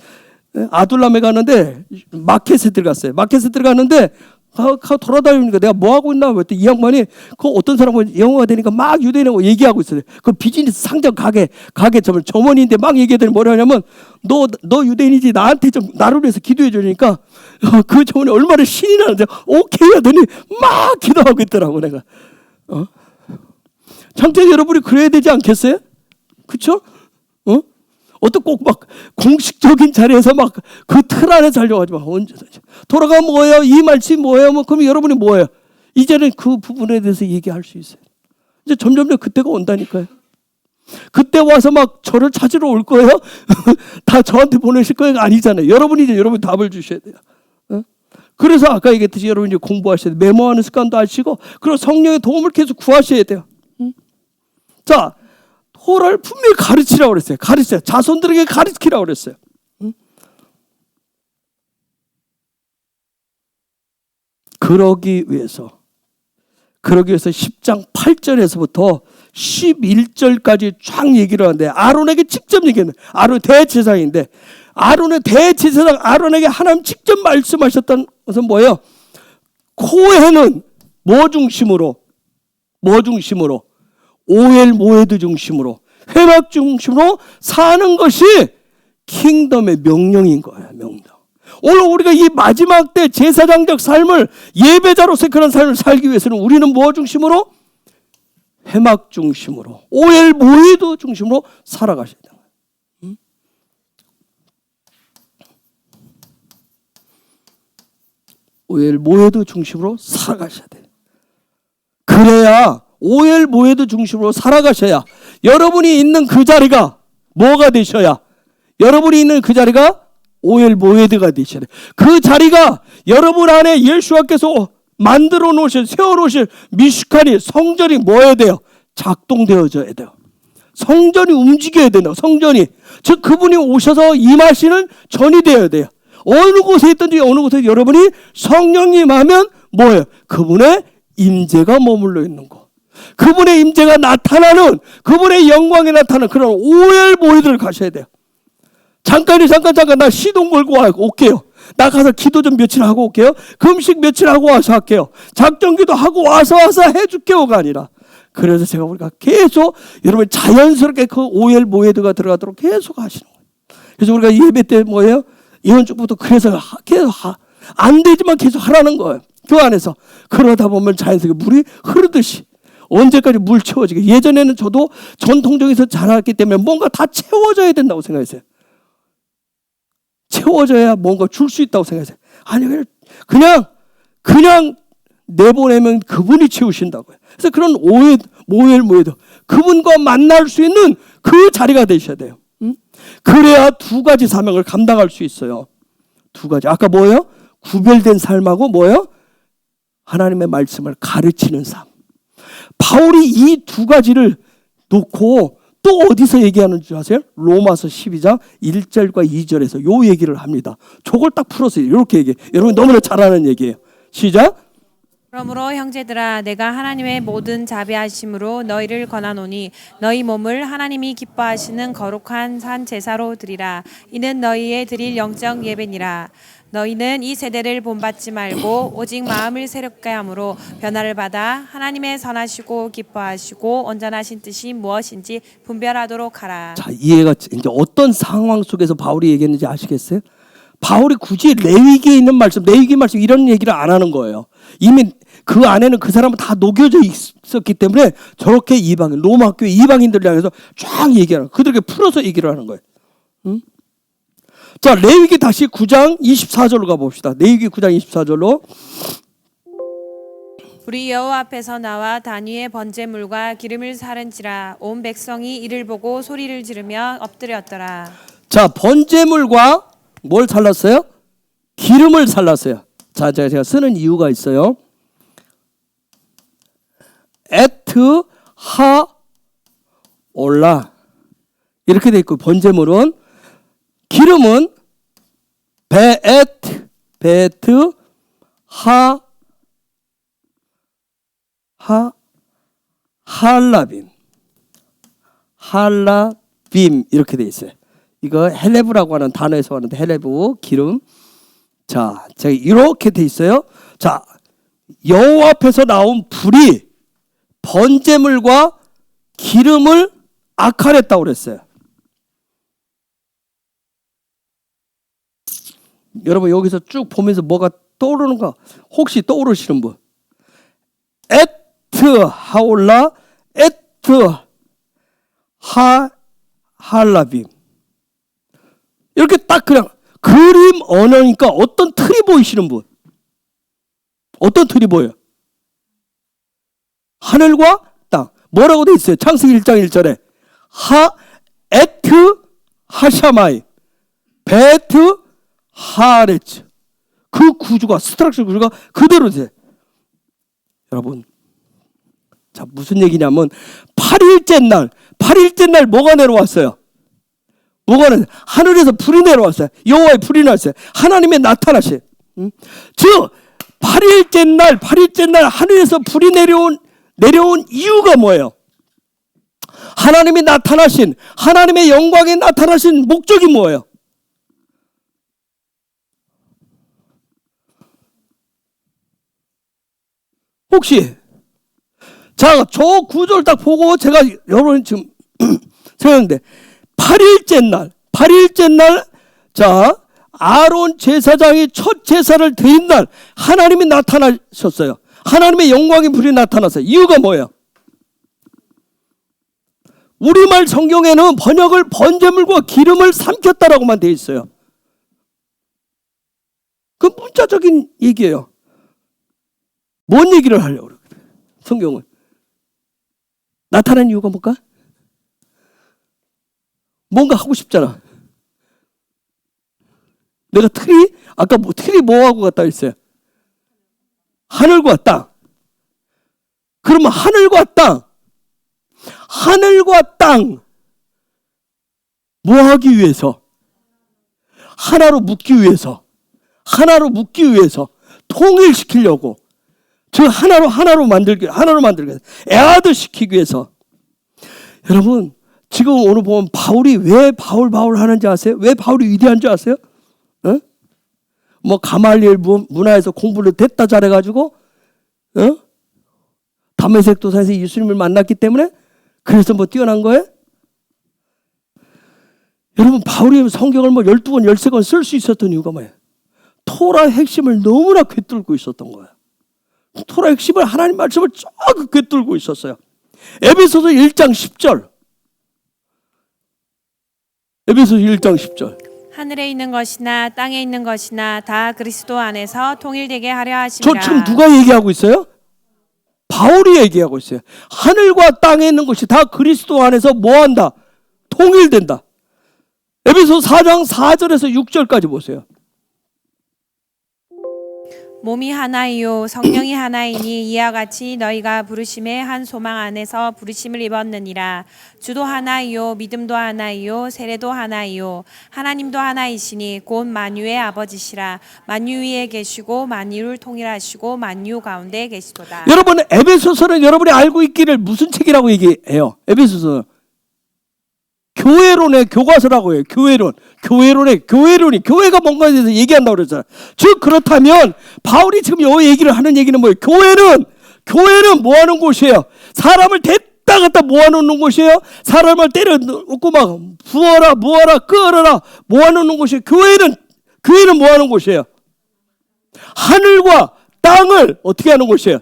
아둘람에 가는데 마켓에 들어갔어요. 마켓에 들어갔는데 돌아다니니까 내가 뭐 하고 있나 했더니 이 양반이 그 어떤 사람은 영어가 되니까 막 유대인하고 얘기하고 있어요. 그 비즈니스 상점 가게 점원인데 막 얘기하더니 뭐라 하냐면 너 유대인이지 나한테 좀 나를 위해서 기도해 주니까 그 점원이 얼마나 신이 나는데 오케이 하더니 막 기도하고 있더라고 내가. 장태 여러분이 그래야 되지 않겠어요? 그렇죠? 어떤 꼭 막 공식적인 자리에서 막 그 틀 안에 살려가지 마. 언제든지. 돌아가면 뭐예요? 이 말씀이 뭐예요? 뭐, 그럼 여러분이 뭐예요? 이제는 그 부분에 대해서 얘기할 수 있어요. 이제 점점 그때가 온다니까요. 그때 와서 막 저를 찾으러 올 거예요? 다 저한테 보내실 거예요? 아니잖아요. 여러분이 이제 여러분 답을 주셔야 돼요. 어? 그래서 아까 얘기했듯이 여러분이 이제 공부하셔야 돼요. 메모하는 습관도 하시고, 그리고 성령의 도움을 계속 구하셔야 돼요. 자, 토라를 분명히 가르치라고 그랬어요. 가르쳐요. 자손들에게 가르치라고 그랬어요. 그러기 위해서 10장 8절에서부터 11절까지 쫙 얘기를 하는데, 아론에게 직접 얘기했는데, 아론 대제사장인데, 아론의 대제사장 아론에게 하나님 직접 말씀하셨던 것은 뭐예요? 코헤는 뭐 중심으로? 오엘 모헤드 중심으로, 회막 중심으로 사는 것이 킹덤의 명령인 거예요. 명령. 오늘 우리가 이 마지막 때 제사장적 삶을, 예배자로서 그런 삶을 살기 위해서는 우리는 뭐 중심으로? 회막 중심으로, 오엘 모헤드 중심으로 살아가셔야 돼요. 오엘 모헤드 중심으로 살아가셔야 돼요. 그래야, 오엘 모헤드 중심으로 살아가셔야 여러분이 있는 그 자리가 뭐가 되셔야, 여러분이 있는 그 자리가 오엘 모헤드가 되셔야 돼요. 그 자리가 여러분 안에 예수님께서 만들어 놓으신, 세워 놓으신 미슈칸이, 성전이 뭐여야 돼요? 작동되어져야 돼요. 성전이 움직여야 돼요. 성전이. 즉 그분이 오셔서 임하시는 전이 되어야 돼요. 어느 곳에 있든지 어느 곳에 여러분이 성령님 하면 뭐예요? 그분의 임재가 머물러 있는 거. 그분의 임재가 나타나는, 그분의 영광이 나타나는 그런 오엘 모헤드를 가셔야 돼요. 잠깐 나 시동 걸고 올게요. 나 가서 기도 좀 며칠 하고 올게요. 금식 며칠 하고 와서 할게요. 작정기도 하고 와서 해줄게요가 아니라, 그래서 제가 우리가 계속 여러분 자연스럽게 그 오엘 모헤드가 들어가도록 계속 하시는 거예요. 그래서 우리가 예배 때 뭐예요? 이번주부터 그래서 계속 안 되지만 계속 하라는 거예요. 그 안에서. 그러다 보면 자연스럽게 물이 흐르듯이 언제까지 물 채워지게. 예전에는 저도 전통적에서 자랐기 때문에 뭔가 다 채워져야 된다고 생각했어요. 채워져야 뭔가 줄 수 있다고 생각했어요. 아니, 그냥 내보내면 그분이 채우신다고요. 그래서 그런 오엘 모헤드, 그분과 만날 수 있는 그 자리가 되셔야 돼요. 그래야 두 가지 사명을 감당할 수 있어요. 두 가지. 아까 뭐예요? 구별된 삶하고 뭐예요? 하나님의 말씀을 가르치는 삶. 바울이 이 두 가지를 놓고 또 어디서 얘기하는 줄 아세요? 로마서 12장 1절과 2절에서 요 얘기를 합니다. 저걸 딱 풀어서 이렇게 얘기해요. 여러분 너무나 잘 아는 얘기예요. 시작. 그러므로 형제들아, 내가 하나님의 모든 자비하심으로 너희를 권하노니 너희 몸을 하나님이 기뻐하시는 거룩한 산 제사로 드리라. 이는 너희의 드릴 영적 예배니라. 너희는 이 세대를 본받지 말고 오직 마음을 새롭게 함으로 변화를 받아 하나님의 선하시고 기뻐하시고 온전하신 뜻이 무엇인지 분별하도록 하라. 자, 이해가 이제 어떤 상황 속에서 바울이 얘기했는지 아시겠어요? 바울이 굳이 레위기에 있는 말씀, 레위기 말씀 이런 얘기를 안 하는 거예요. 이미 그 안에는 그 사람은 다 녹여져 있었기 때문에 저렇게 이방인, 로마 학교 이방인들을 향해서 쫙 얘기하는 거예요. 그들에게 풀어서 얘기를 하는 거예요. 자, 레위기 다시 9장 24절로 가봅시다. 레위기 9장 24절로. 우리 여호와 앞에서 나와 단위의 번제물과 기름을 사른지라. 온 백성이 이를 보고 소리를 지르며 엎드렸더라. 자, 번제물과 뭘 살랐어요? 기름을 살랐어요. 자, 제가 쓰는 이유가 있어요. 에트 하 올라 이렇게 돼 있고, 번제물은, 기름은 베트 할라빔 이렇게 돼 있어요. 이거 헬레브라고 하는 단어에서 왔는데, 헬레브 기름. 자, 제가 이렇게 돼 있어요. 자, 여호와 앞에서 나온 불이 번제물과 기름을 악하랬다고 그랬어요. 여러분 여기서 쭉 보면서 뭐가 떠오르는가? 혹시 떠오르시는 분? 에트 하올라, 에트 할라빔. 이렇게 딱 그냥 그림 언어니까 어떤 틀이 보이시는 분? 어떤 틀이 보여요? 하늘과 땅. 뭐라고 돼 있어요? 창세기 1장 1절에 에트 하샤마이 베트 하레츠. 그 구조가, 스트럭처 구조가 그대로 돼. 여러분, 자, 무슨 얘기냐면 8일째 날 뭐가 내려왔어요? 하늘에서 불이 내려왔어요. 여호와의 불이 났어요. 하나님의 나타나신. 즉 8일째 날 하늘에서 불이 내려온 이유가 뭐예요? 하나님이 나타나신, 하나님의 영광에 나타나신 목적이 뭐예요? 혹시 자, 저 구조를 딱 보고 제가 여러분 지금 생각하는데 8일째 날 자, 아론 제사장이 첫 제사를 드린 날 하나님이 나타나셨어요. 하나님의 영광의 불이 나타났어요. 이유가 뭐예요? 우리말 성경에는 번역을 번제물과 기름을 삼켰다라고만 되어 있어요. 그 문자적인 얘기예요. 뭔 얘기를 하려고 그래요? 성경은 나타난 이유가 뭘까? 뭔가 하고 싶잖아. 내가 아까 틀이 뭐하고 같다 했어요? 하늘과 땅. 그러면 하늘과 땅 뭐 하기 위해서? 하나로 묶기 위해서 통일시키려고, 즉 하나로 만들기 위해서, 애아들 시키기 위해서. 여러분, 지금 오늘 보면 바울이 왜 바울 하는지 아세요? 왜 바울이 위대한 줄 아세요? 어? 뭐 가말리엘 문화에서 공부를 됐다 잘해가지고 다메섹 도상에서 예수님을 만났기 때문에 그래서 뭐 뛰어난 거예요? 여러분, 바울이 성경을 뭐 12권, 13권 쓸 수 있었던 이유가 뭐예요? 토라의 핵심을 너무나 꿰뚫고 있었던 거예요. 토라의 핵심을, 하나님 말씀을 쫙 꿰뚫고 있었어요. 에베소서 1장 10절. 에베소서 1장 10절. 하늘에 있는 것이나 땅에 있는 것이나 다 그리스도 안에서 통일되게 하려 하심이라. 저 지금 누가 얘기하고 있어요? 바울이 얘기하고 있어요. 하늘과 땅에 있는 것이 다 그리스도 안에서 뭐한다? 통일된다. 에베소서 4장 4절에서 6절까지 보세요. 몸이 하나이요 성령이 하나이니 이와 같이 너희가 부르심의 한 소망 안에서 부르심을 입었느니라. 주도 하나이요 믿음도 하나이요 세례도 하나이요 하나님도 하나이시니 곧 만유의 아버지시라. 만유 위에 계시고 만유를 통일하시고 만유 가운데 계시도다. 여러분, 에베소서는 여러분이 알고 있기를 무슨 책이라고 얘기해요? 에베소서는 교회론의 교과서라고 해요. 교회론이 교회가 뭔가에 대해서 얘기한다고 그랬잖아요. 즉 그렇다면 바울이 지금 이 얘기를 하는 얘기는 뭐예요? 교회는 뭐 하는 곳이에요? 사람을 됐다 갖다 모아놓는 곳이에요. 사람을 때려놓고 막 부어라 끌어라 모아놓는 곳이에요. 교회는 뭐 하는 곳이에요? 하늘과 땅을 어떻게 하는 곳이에요?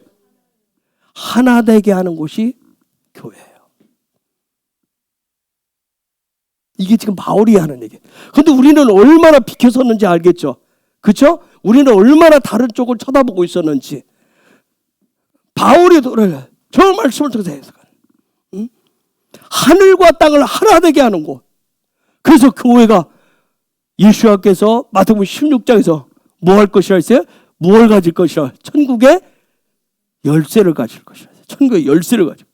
하나 되게 하는 곳이 교회예요. 이게 지금 바울이 하는 얘기예요. 그런데 우리는 얼마나 비켜섰는지 알겠죠? 그렇죠? 우리는 얼마나 다른 쪽을 쳐다보고 있었는지. 바울이 저 말씀을 통해서 해석하는, 하늘과 땅을 하나 되게 하는 곳. 그래서 교회가 예수님께서 마태복음 16장에서 뭐 할 것이라 했어요? 무엇을 가질 것이라? 천국의 열쇠를 가질 것이라. 천국의 열쇠를 가질.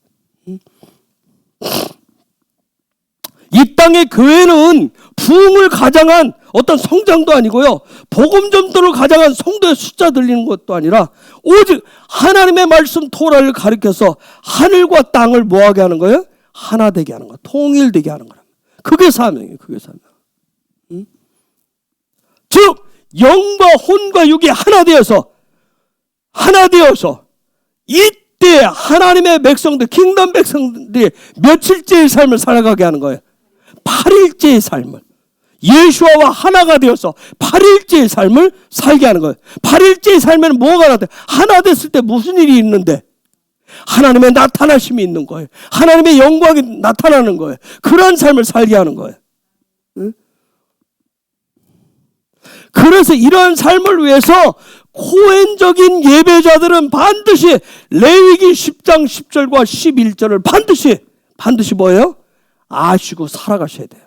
이 땅의 교회는 부흥을 가장한 어떤 성장도 아니고요, 복음 전도를 가장한 성도의 숫자 들리는 것도 아니라 오직 하나님의 말씀 토라를 가리켜서 하늘과 땅을 뭐하게 하는 거예요? 하나 되게 하는 거, 통일되게 하는 거라. 그게 사명이에요. 그게 사명. 즉 영과 혼과 육이 하나 되어서 이때 하나님의 백성들, 킹덤 백성들이 며칠째의 삶을 살아가게 하는 거예요. 8일째의 삶을, 예수와 하나가 되어서 8일째의 삶을 살게 하는 거예요. 8일째의 삶에는 뭐가 나타나요? 하나 됐을 때 무슨 일이 있는데? 하나님의 나타나심이 있는 거예요. 하나님의 영광이 나타나는 거예요. 그러한 삶을 살게 하는 거예요. 응? 그래서 이러한 삶을 위해서 코헨적인 예배자들은 반드시 레위기 10장 10절과 11절을 반드시 뭐예요? 아시고 살아가셔야 돼요.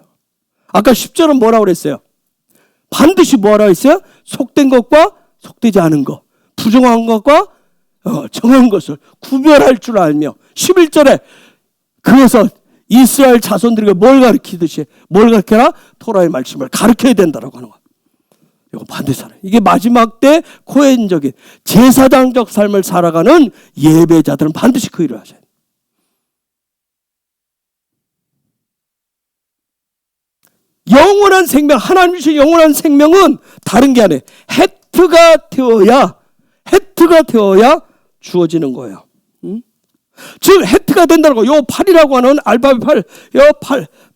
아까 10절은 뭐라고 그랬어요? 반드시 뭐라고 했어요? 속된 것과 속되지 않은 것, 부정한 것과 정한 것을 구별할 줄 알며, 11절에 그래서 이스라엘 자손들에게 뭘 가르치듯이, 뭘 가르쳐라? 토라의 말씀을 가르쳐야 된다라고 하는 거예요. 이거 반드시 살아요. 이게 마지막 때 코헨적인 제사장적 삶을 살아가는 예배자들은 반드시 그 일을 하셔야 돼요. 영원한 생명, 하나님 주신 영원한 생명은 다른 게 아니에요. 해트가 되어야 주어지는 거예요. 즉 해트가 된다는 거. 요 8이라고 하는 알파벳 8, 요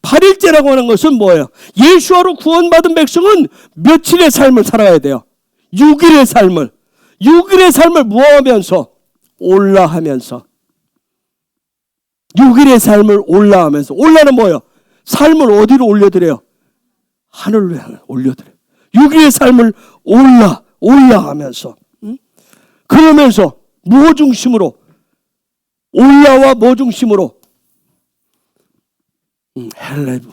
8일째라고 하는 것은 뭐예요? 예수와로 구원받은 백성은 며칠의 삶을 살아야 돼요? 6일의 삶을 무하면서 올라하면서, 6일의 삶을 올라하면서, 올라는 뭐예요? 삶을 어디로 올려드려요? 하늘로 올려드려요. 6일의 삶을 올라가면서, 그러면서 뭐 중심으로? 올라와 뭐 중심으로? 헬레브,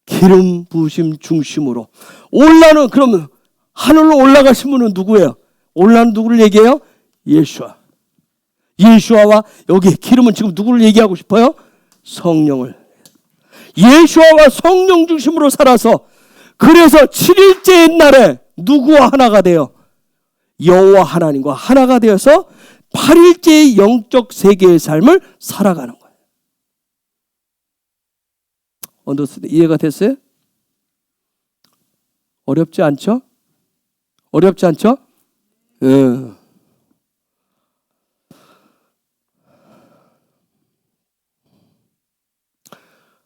기름 부으심 중심으로. 올라는 그러면 하늘로 올라가신 분은 누구예요? 올라는 누구를 얘기해요? 예수와와 여기 기름은 지금 누구를 얘기하고 싶어요? 성령을. 예수와 성령 중심으로 살아서, 그래서 7일째 날에 누구와 하나가 돼요? 여호와 하나님과 하나가 되어서 8일째의 영적 세계의 삶을 살아가는 거예요. 이해가 됐어요? 어렵지 않죠?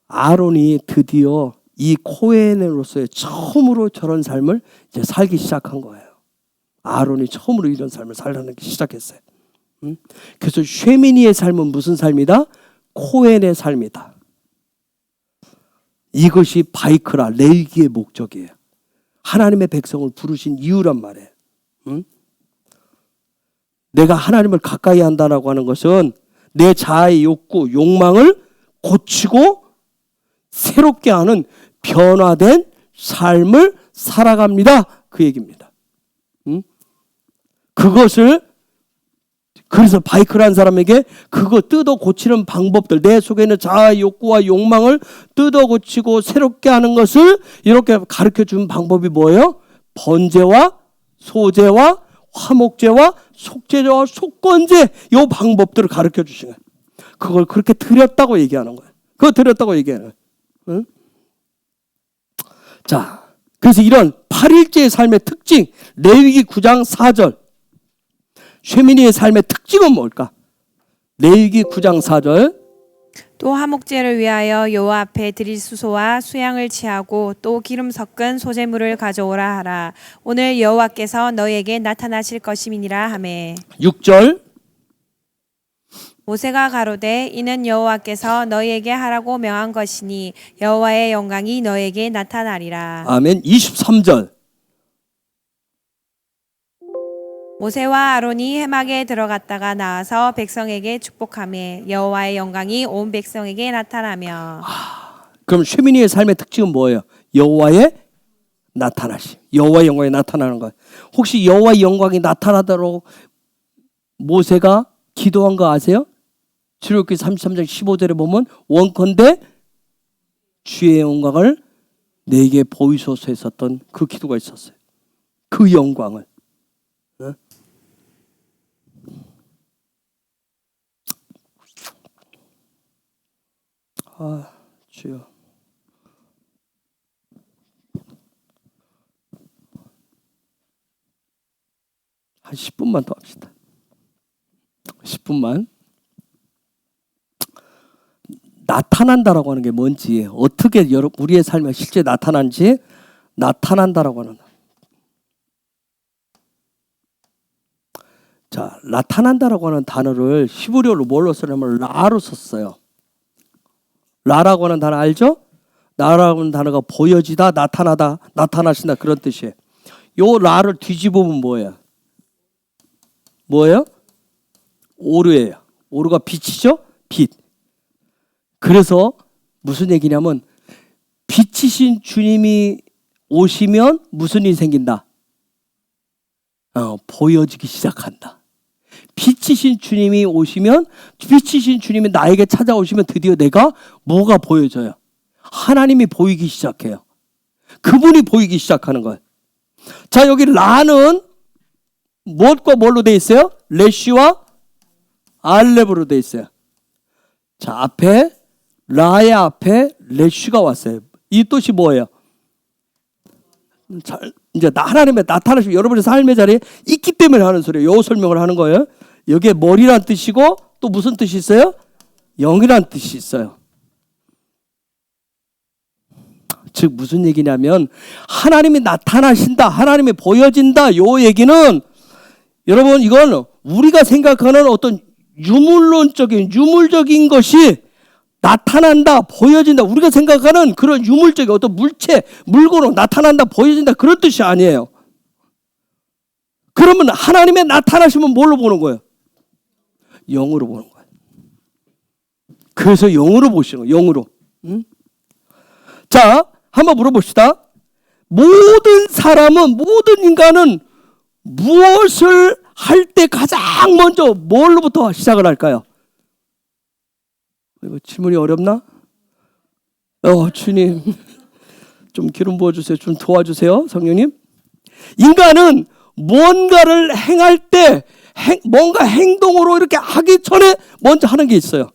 아론이 드디어 이 코헨으로서의 처음으로 저런 삶을 이제 살기 시작한 거예요. 아론이 처음으로 이런 삶을 살기 시작했어요. 그래서 쉐미니의 삶은 무슨 삶이다? 코헨의 삶이다. 이것이 바이크라, 레위기의 목적이에요. 하나님의 백성을 부르신 이유란 말이에요. 내가 하나님을 가까이 한다라고 하는 것은 내 자아의 욕구, 욕망을 고치고 새롭게 하는 변화된 삶을 살아갑니다. 그 얘기입니다. 그것을, 그래서 바이크라는 사람에게 그거 뜯어 고치는 방법들, 내 속에 있는 자아의 욕구와 욕망을 뜯어 고치고 새롭게 하는 것을 이렇게 가르쳐 주는 방법이 뭐예요? 번제와 소제와 화목제와 속제와 속건제, 이 방법들을 가르쳐 주신 거예요. 그걸 그렇게 드렸다고 얘기하는 거예요. 그거 드렸다고 얘기하는 거예요. 응? 자, 그래서 이런 8일째의 삶의 특징, 레위기 9장 4절. 쉐미니의 삶의 특징은 뭘까? 레위기 9장 4절. 또 화목제를 위하여 여호와 앞에 드릴 수소와 수양을 취하고 또 기름 섞은 소제물을 가져오라 하라. 오늘 여호와께서 너희에게 나타나실 것임이니라 하매. 6절. 모세가 가로되 이는 여호와께서 너희에게 하라고 명한 것이니 여호와의 영광이 너희에게 나타나리라. 아멘. 23절. 모세와 아론이 회막에 들어갔다가 나와서 백성에게 축복하며 여호와의 영광이 온 백성에게 나타나며. 그럼 쉐미니의 삶의 특징은 뭐예요? 여호와의 나타나심. 여호와의 영광이 나타나는 거예요. 혹시 여호와의 영광이 나타나도록 모세가 기도한 거 아세요? 출애굽기 33장 15절에 보면 원컨대 주의 영광을 내게 보이소서 했었던 그 기도가 있었어요. 그 영광을. 주여. 한 10분만 더 합시다. 10분만. 나타난다라고 하는 게 뭔지, 어떻게 우리의 삶에 실제 나타난지, 나타난다라고 하는. 자, 나타난다라고 하는 단어를 히브리어로 뭘로 쓰냐면 라로 썼어요. 라라고 하는 단어 알죠? 라라고 하는 단어가 보여지다, 나타나다, 나타나신다, 그런 뜻이에요. 요 라를 뒤집으면 뭐예요? 뭐예요? 오르예요. 오르가 빛이죠? 빛. 그래서 무슨 얘기냐면 빛이신 주님이 오시면 무슨 일이 생긴다? 보여지기 시작한다. 빛이신 주님이 오시면, 빛이신 주님이 나에게 찾아오시면 드디어 내가 뭐가 보여져요? 하나님이 보이기 시작해요. 그분이 보이기 시작하는 거예요. 자, 여기 라는 무엇과 뭘로 돼 있어요? 레쉬와 알렙으로 돼 있어요. 자, 앞에 라의 앞에 레쉬가 왔어요. 이 뜻이 뭐예요? 이제 하나님의 나타나시면 여러분의 삶의 자리에 있기 때문에 하는 소리예요. 요 설명을 하는 거예요. 여기에 머리란 뜻이고 또 무슨 뜻이 있어요? 영이란 뜻이 있어요. 즉 무슨 얘기냐면 하나님이 나타나신다, 하나님이 보여진다. 요 얘기는 여러분 이건 우리가 생각하는 어떤 유물적인 것이 나타난다, 보여진다. 우리가 생각하는 그런 유물적인 어떤 물체, 물건으로 나타난다, 보여진다. 그런 뜻이 아니에요. 그러면 하나님의 나타나시면 뭘로 보는 거예요? 영으로 보는 거예요. 그래서 영으로 보시는 거예요. 영으로. 자, 한번 물어봅시다. 모든 사람은, 모든 인간은 무엇을 할 때 가장 먼저 뭘로부터 시작을 할까요? 이거 질문이 어렵나? 주님 좀 기름 부어주세요. 좀 도와주세요. 성령님. 인간은 뭔가를 행할 때 뭔가 행동으로 이렇게 하기 전에 먼저 하는 게 있어요.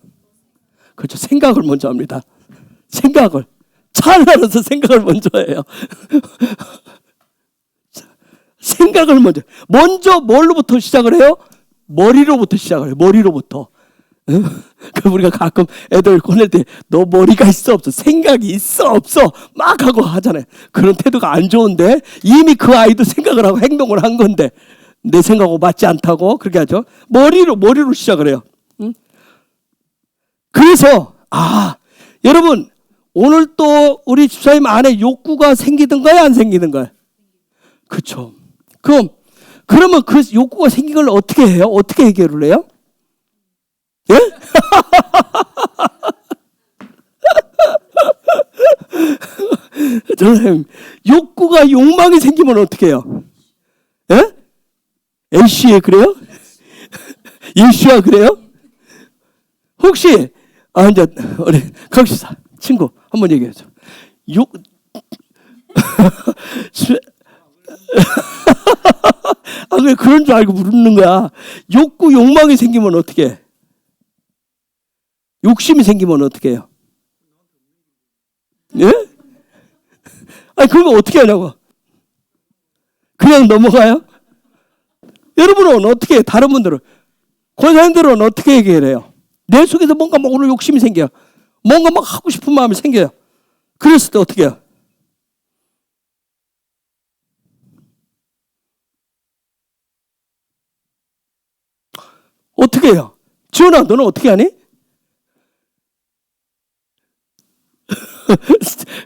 그렇죠. 생각을 먼저 합니다. 생각을. 찰나라서 생각을 먼저 해요. 생각을 먼저 뭘로부터 시작을 해요? 머리로부터 시작을 해요. 머리로부터. 그럼 우리가 가끔 애들 보낼 때 너 머리가 있어 없어? 생각이 있어 없어? 막 하고 하잖아요. 그런 태도가 안 좋은데 이미 그 아이도 생각을 하고 행동을 한 건데 내 생각하고 맞지 않다고 그렇게 하죠. 머리로 시작을 해요. 그래서 여러분 오늘 또 우리 집사님 안에 욕구가 생기든가요, 안 생기든가요? 그렇죠. 그러면 그 욕구가 생긴 걸 어떻게 해요? 어떻게 해결을 해요? 예? 선생님, 욕구가 욕망이 생기면 어떻게 해요? 예? 엘시에 그래요? 예수야 그래요? 혹시 이제 우리 강시사 친구 한번 얘기해줘. 왜 그런 줄 알고 물는 거야? 욕망이 생기면 어떻게 해? 욕심이 생기면 어떻게 해요? 예? 그러면 어떻게 하냐고? 그냥 넘어가요? 여러분은 어떻게 해요? 다른 분들은? 권사님들은 어떻게 해결해요? 내 속에서 뭔가 막 오늘 욕심이 생겨요. 뭔가 막 하고 싶은 마음이 생겨요. 그랬을 때 어떻게 해요? 어떻게 해요? 지원아, 너는 어떻게 하니?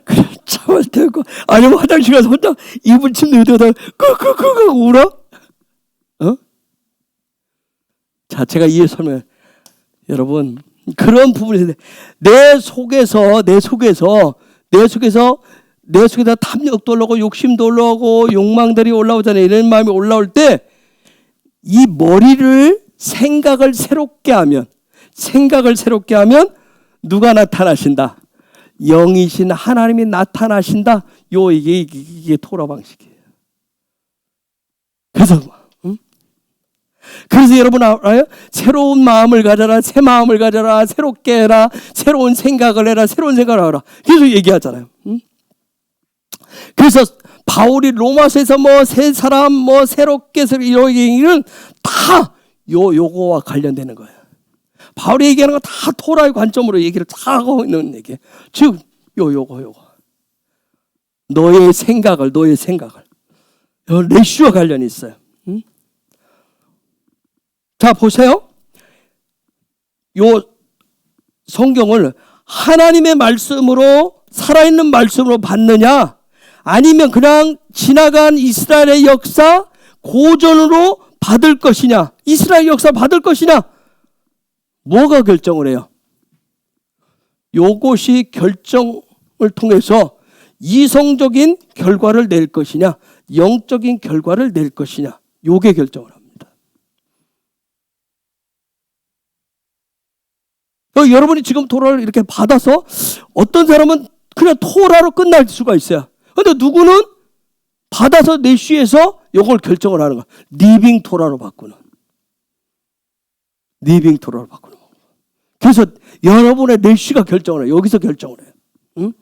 그래, 참을 때고 아니면 화장실 가서 혼자 이불 침대 어디다 끄끄끄 울어? 자, 제가 이해 설명. 여러분 그런 부분이 내 속에서 탐욕도 올라오고 욕심도 올라오고 욕망들이 올라오잖아요. 이런 마음이 올라올 때 이 머리를 생각을 새롭게 하면 누가 나타나신다? 영이신 하나님이 나타나신다. 이게 토라 방식이에요. 그래서 여러분 알아요? 새로운 마음을 가져라, 새 마음을 가져라, 새롭게 해라, 새로운 생각을 해라, 새로운 생각을 하라. 계속 얘기하잖아요. 그래서 바울이 로마서에서 새 사람, 새롭게 이런 얘기는 다 요거와 관련되는 거예요. 바울이 얘기하는 거 다 토라의 관점으로 얘기를 다 하고 있는 얘기예요. 즉, 요거. 너의 생각을. 레슈와 관련이 있어요. 자, 보세요. 요 성경을 하나님의 말씀으로, 살아있는 말씀으로 받느냐, 아니면 그냥 지나간 이스라엘의 역사 고전으로 받을 것이냐, 이스라엘 역사 받을 것이냐, 뭐가 결정을 해요? 요것이 결정을 통해서 이성적인 결과를 낼 것이냐, 영적인 결과를 낼 것이냐, 요게 결정을 합니다. 여러분이 지금 토라를 이렇게 받아서 어떤 사람은 그냥 토라로 끝날 수가 있어요. 근데 누구는 받아서 내쉬에서 요걸 결정을 하는 거야. 리빙 토라로 바꾸는. 리빙 토라로 바꾸는 거. 그래서 여러분의 내쉬가 결정을 해요. 여기서 결정을 해요. 응?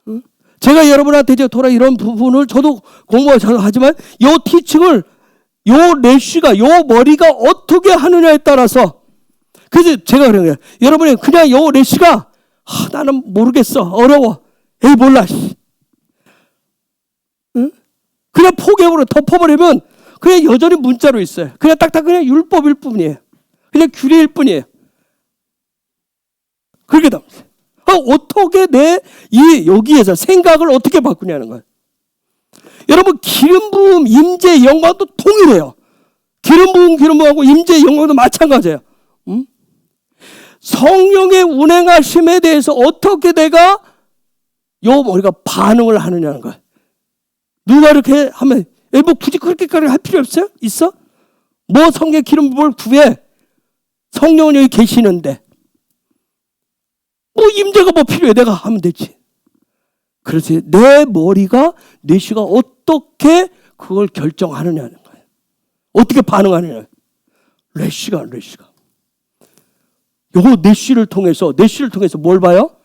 응? 제가 여러분한테 이제 토라 이런 부분을 저도 공부하지만 요 티칭을 요 내쉬가 요 머리가 어떻게 하느냐에 따라서, 그래서 제가 그런 거예요. 여러분이 그냥 요 내쉬가 나는 모르겠어, 어려워, 에이 몰라, 응? 그냥 포기해버려, 덮어버리면 그냥 여전히 문자로 있어요. 그냥 딱딱 그냥 율법일 뿐이에요. 그냥 규례일 뿐이에요. 그렇게 답니다. 어떻게 여기에서 생각을 어떻게 바꾸냐는 거예요. 여러분, 기름 부음, 임재, 영광도 동일해요. 기름 부음하고 임재, 영광도 마찬가지예요. 성령의 운행하심에 대해서 어떻게 내가 우리가 반응을 하느냐는 거예요. 누가 이렇게 하면 뭐 굳이 그렇게까지 할 필요 없어요? 있어? 뭐 성령 기름 부음을 구해? 성령은 여기 계시는데 뭐 임재가 뭐 필요해? 내가 하면 되지. 그래서 내 머리가, 뇌시가 어떻게 그걸 결정하느냐는 거예요. 어떻게 반응하느냐. 뇌시가 요거 뇌시를 통해서 뭘 봐요?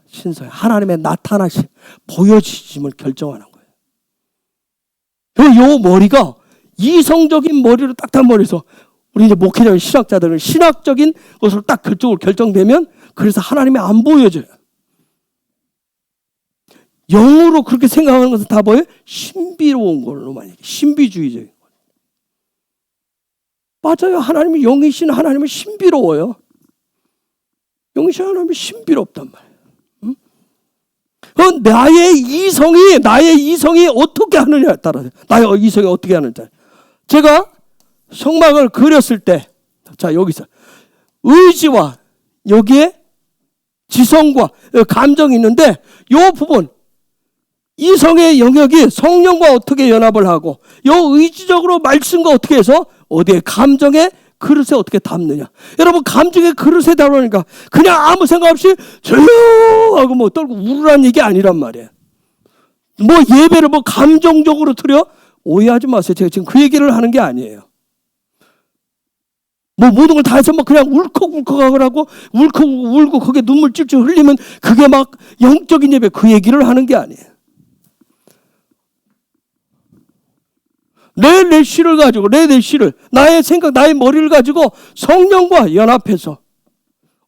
신성, 하나님의 나타나심, 보여지심을 결정하는 거예요. 요 머리가 이성적인 머리로 딱딱 머리에서, 우리 이제 목회자 신학자들은 신학적인 것으로 딱 결정되면, 그래서 하나님이 안 보여져요. 영으로 그렇게 생각하는 것은 다 뭐예요? 신비로운 걸로만 얘기해요. 신비주의적인 거. 맞아요. 하나님이 영이신 하나님은 신비로워요. 영이신 하나님이 신비롭단 말이에요. 나의 이성이 어떻게 하느냐에 따라서, 나의 이성이 어떻게 하느냐. 제가 성막을 그렸을 때, 자, 여기서 의지와 여기에 지성과 감정이 있는데, 요 부분, 이성의 영역이 성령과 어떻게 연합을 하고, 요 의지적으로 말씀과 어떻게 해서 어디에 감정의 그릇에 어떻게 담느냐. 여러분, 감정의 그릇에 담으니까 그냥 아무 생각 없이 조용하고 뭐 떨고 우르란 얘기 아니란 말이에요. 뭐 예배를 뭐 감정적으로 드려? 오해하지 마세요. 제가 지금 그 얘기를 하는 게 아니에요. 뭐 모든 걸 다 해서 뭐 그냥 울컥울컥하고 울고 거기에 눈물 찔찔 흘리면 그게 막 영적인 예배, 그 얘기를 하는 게 아니에요. 내 뇌시를 가지고, 나의 생각, 나의 머리를 가지고 성령과 연합해서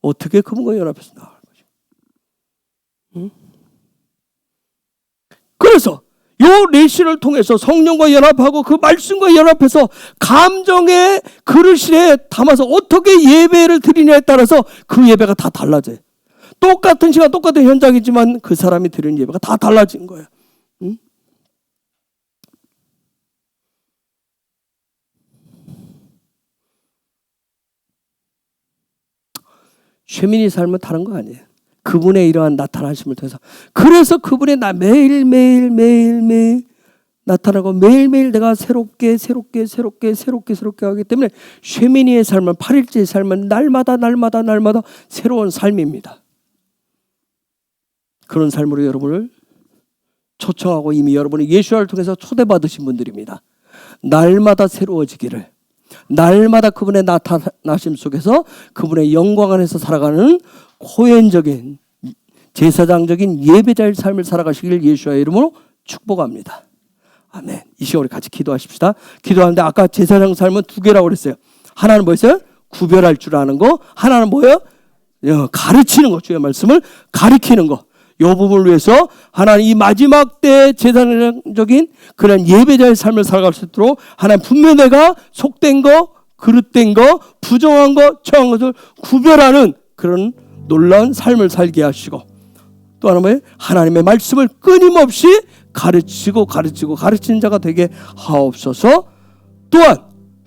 어떻게 그분과 연합해서 나갈 거죠. 응? 그래서 요 뇌시를 통해서 성령과 연합하고 그 말씀과 연합해서 감정의 그릇에 담아서 어떻게 예배를 드리냐에 따라서 그 예배가 다 달라져요. 똑같은 시간, 똑같은 현장이지만 그 사람이 드리는 예배가 다 달라진 거예요. 응? 쉐민이 삶은 다른 거 아니에요. 그분의 이러한 나타나심을 통해서. 그래서 그분의 매일매일 나타나고 매일매일 내가 새롭게 하기 때문에 쉐민이의 삶은, 8일째의 삶은 날마다 새로운 삶입니다. 그런 삶으로 여러분을 초청하고 이미 여러분이 예수를 통해서 초대받으신 분들입니다. 날마다 새로워지기를, 날마다 그분의 나타나심 속에서 그분의 영광 안에서 살아가는 코헨적인 제사장적인 예배자의 삶을 살아가시길 예수의 이름으로 축복합니다. 아멘. 이 시간 우리 같이 기도하십시다. 기도하는데 아까 제사장 삶은 두 개라고 그랬어요. 하나는 뭐였어요? 구별할 줄 아는 거. 하나는 뭐예요? 가르치는 거. 주의 말씀을 가리키는 거. 이 부분을 위해서 하나님 이 마지막 때 제사장적인 그런 예배자의 삶을 살아갈 수 있도록 하나님 분명히 내가 속된 거, 그릇된 거, 부정한 거, 정한 것을 구별하는 그런 놀라운 삶을 살게 하시고, 또 하나 뭐예요? 하나님의 말씀을 끊임없이 가르치는 자가 되게 하옵소서. 또한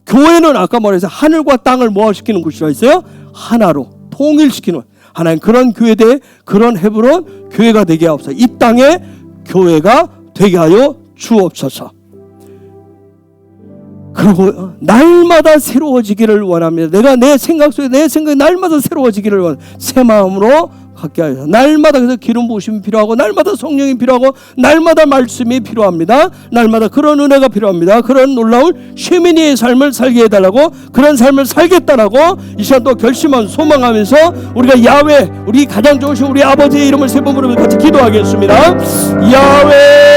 교회는 아까 말해서 하늘과 땅을 모아시키는 곳이라 했어요. 하나로 통일시키는 하나님, 그런 교회대 그런 헤브론 교회가 되게 하옵소서. 이 땅에 교회가 되게 하여 주옵소서. 그리고 날마다 새로워지기를 원합니다. 내가 내 생각이 날마다 새로워지기를 원합니다. 새 마음으로 갖게 하여서 날마다, 그래서 기름 부으심이 필요하고 날마다 성령이 필요하고 날마다 말씀이 필요합니다. 날마다 그런 은혜가 필요합니다. 그런 놀라운 쉐미니의 삶을 살게 해달라고, 그런 삶을 살겠다라고 이 시간 또 결심한 소망하면서 우리가 야훼, 우리 가장 좋으신 우리 아버지의 이름을 세 번 부르면서 같이 기도하겠습니다. 야훼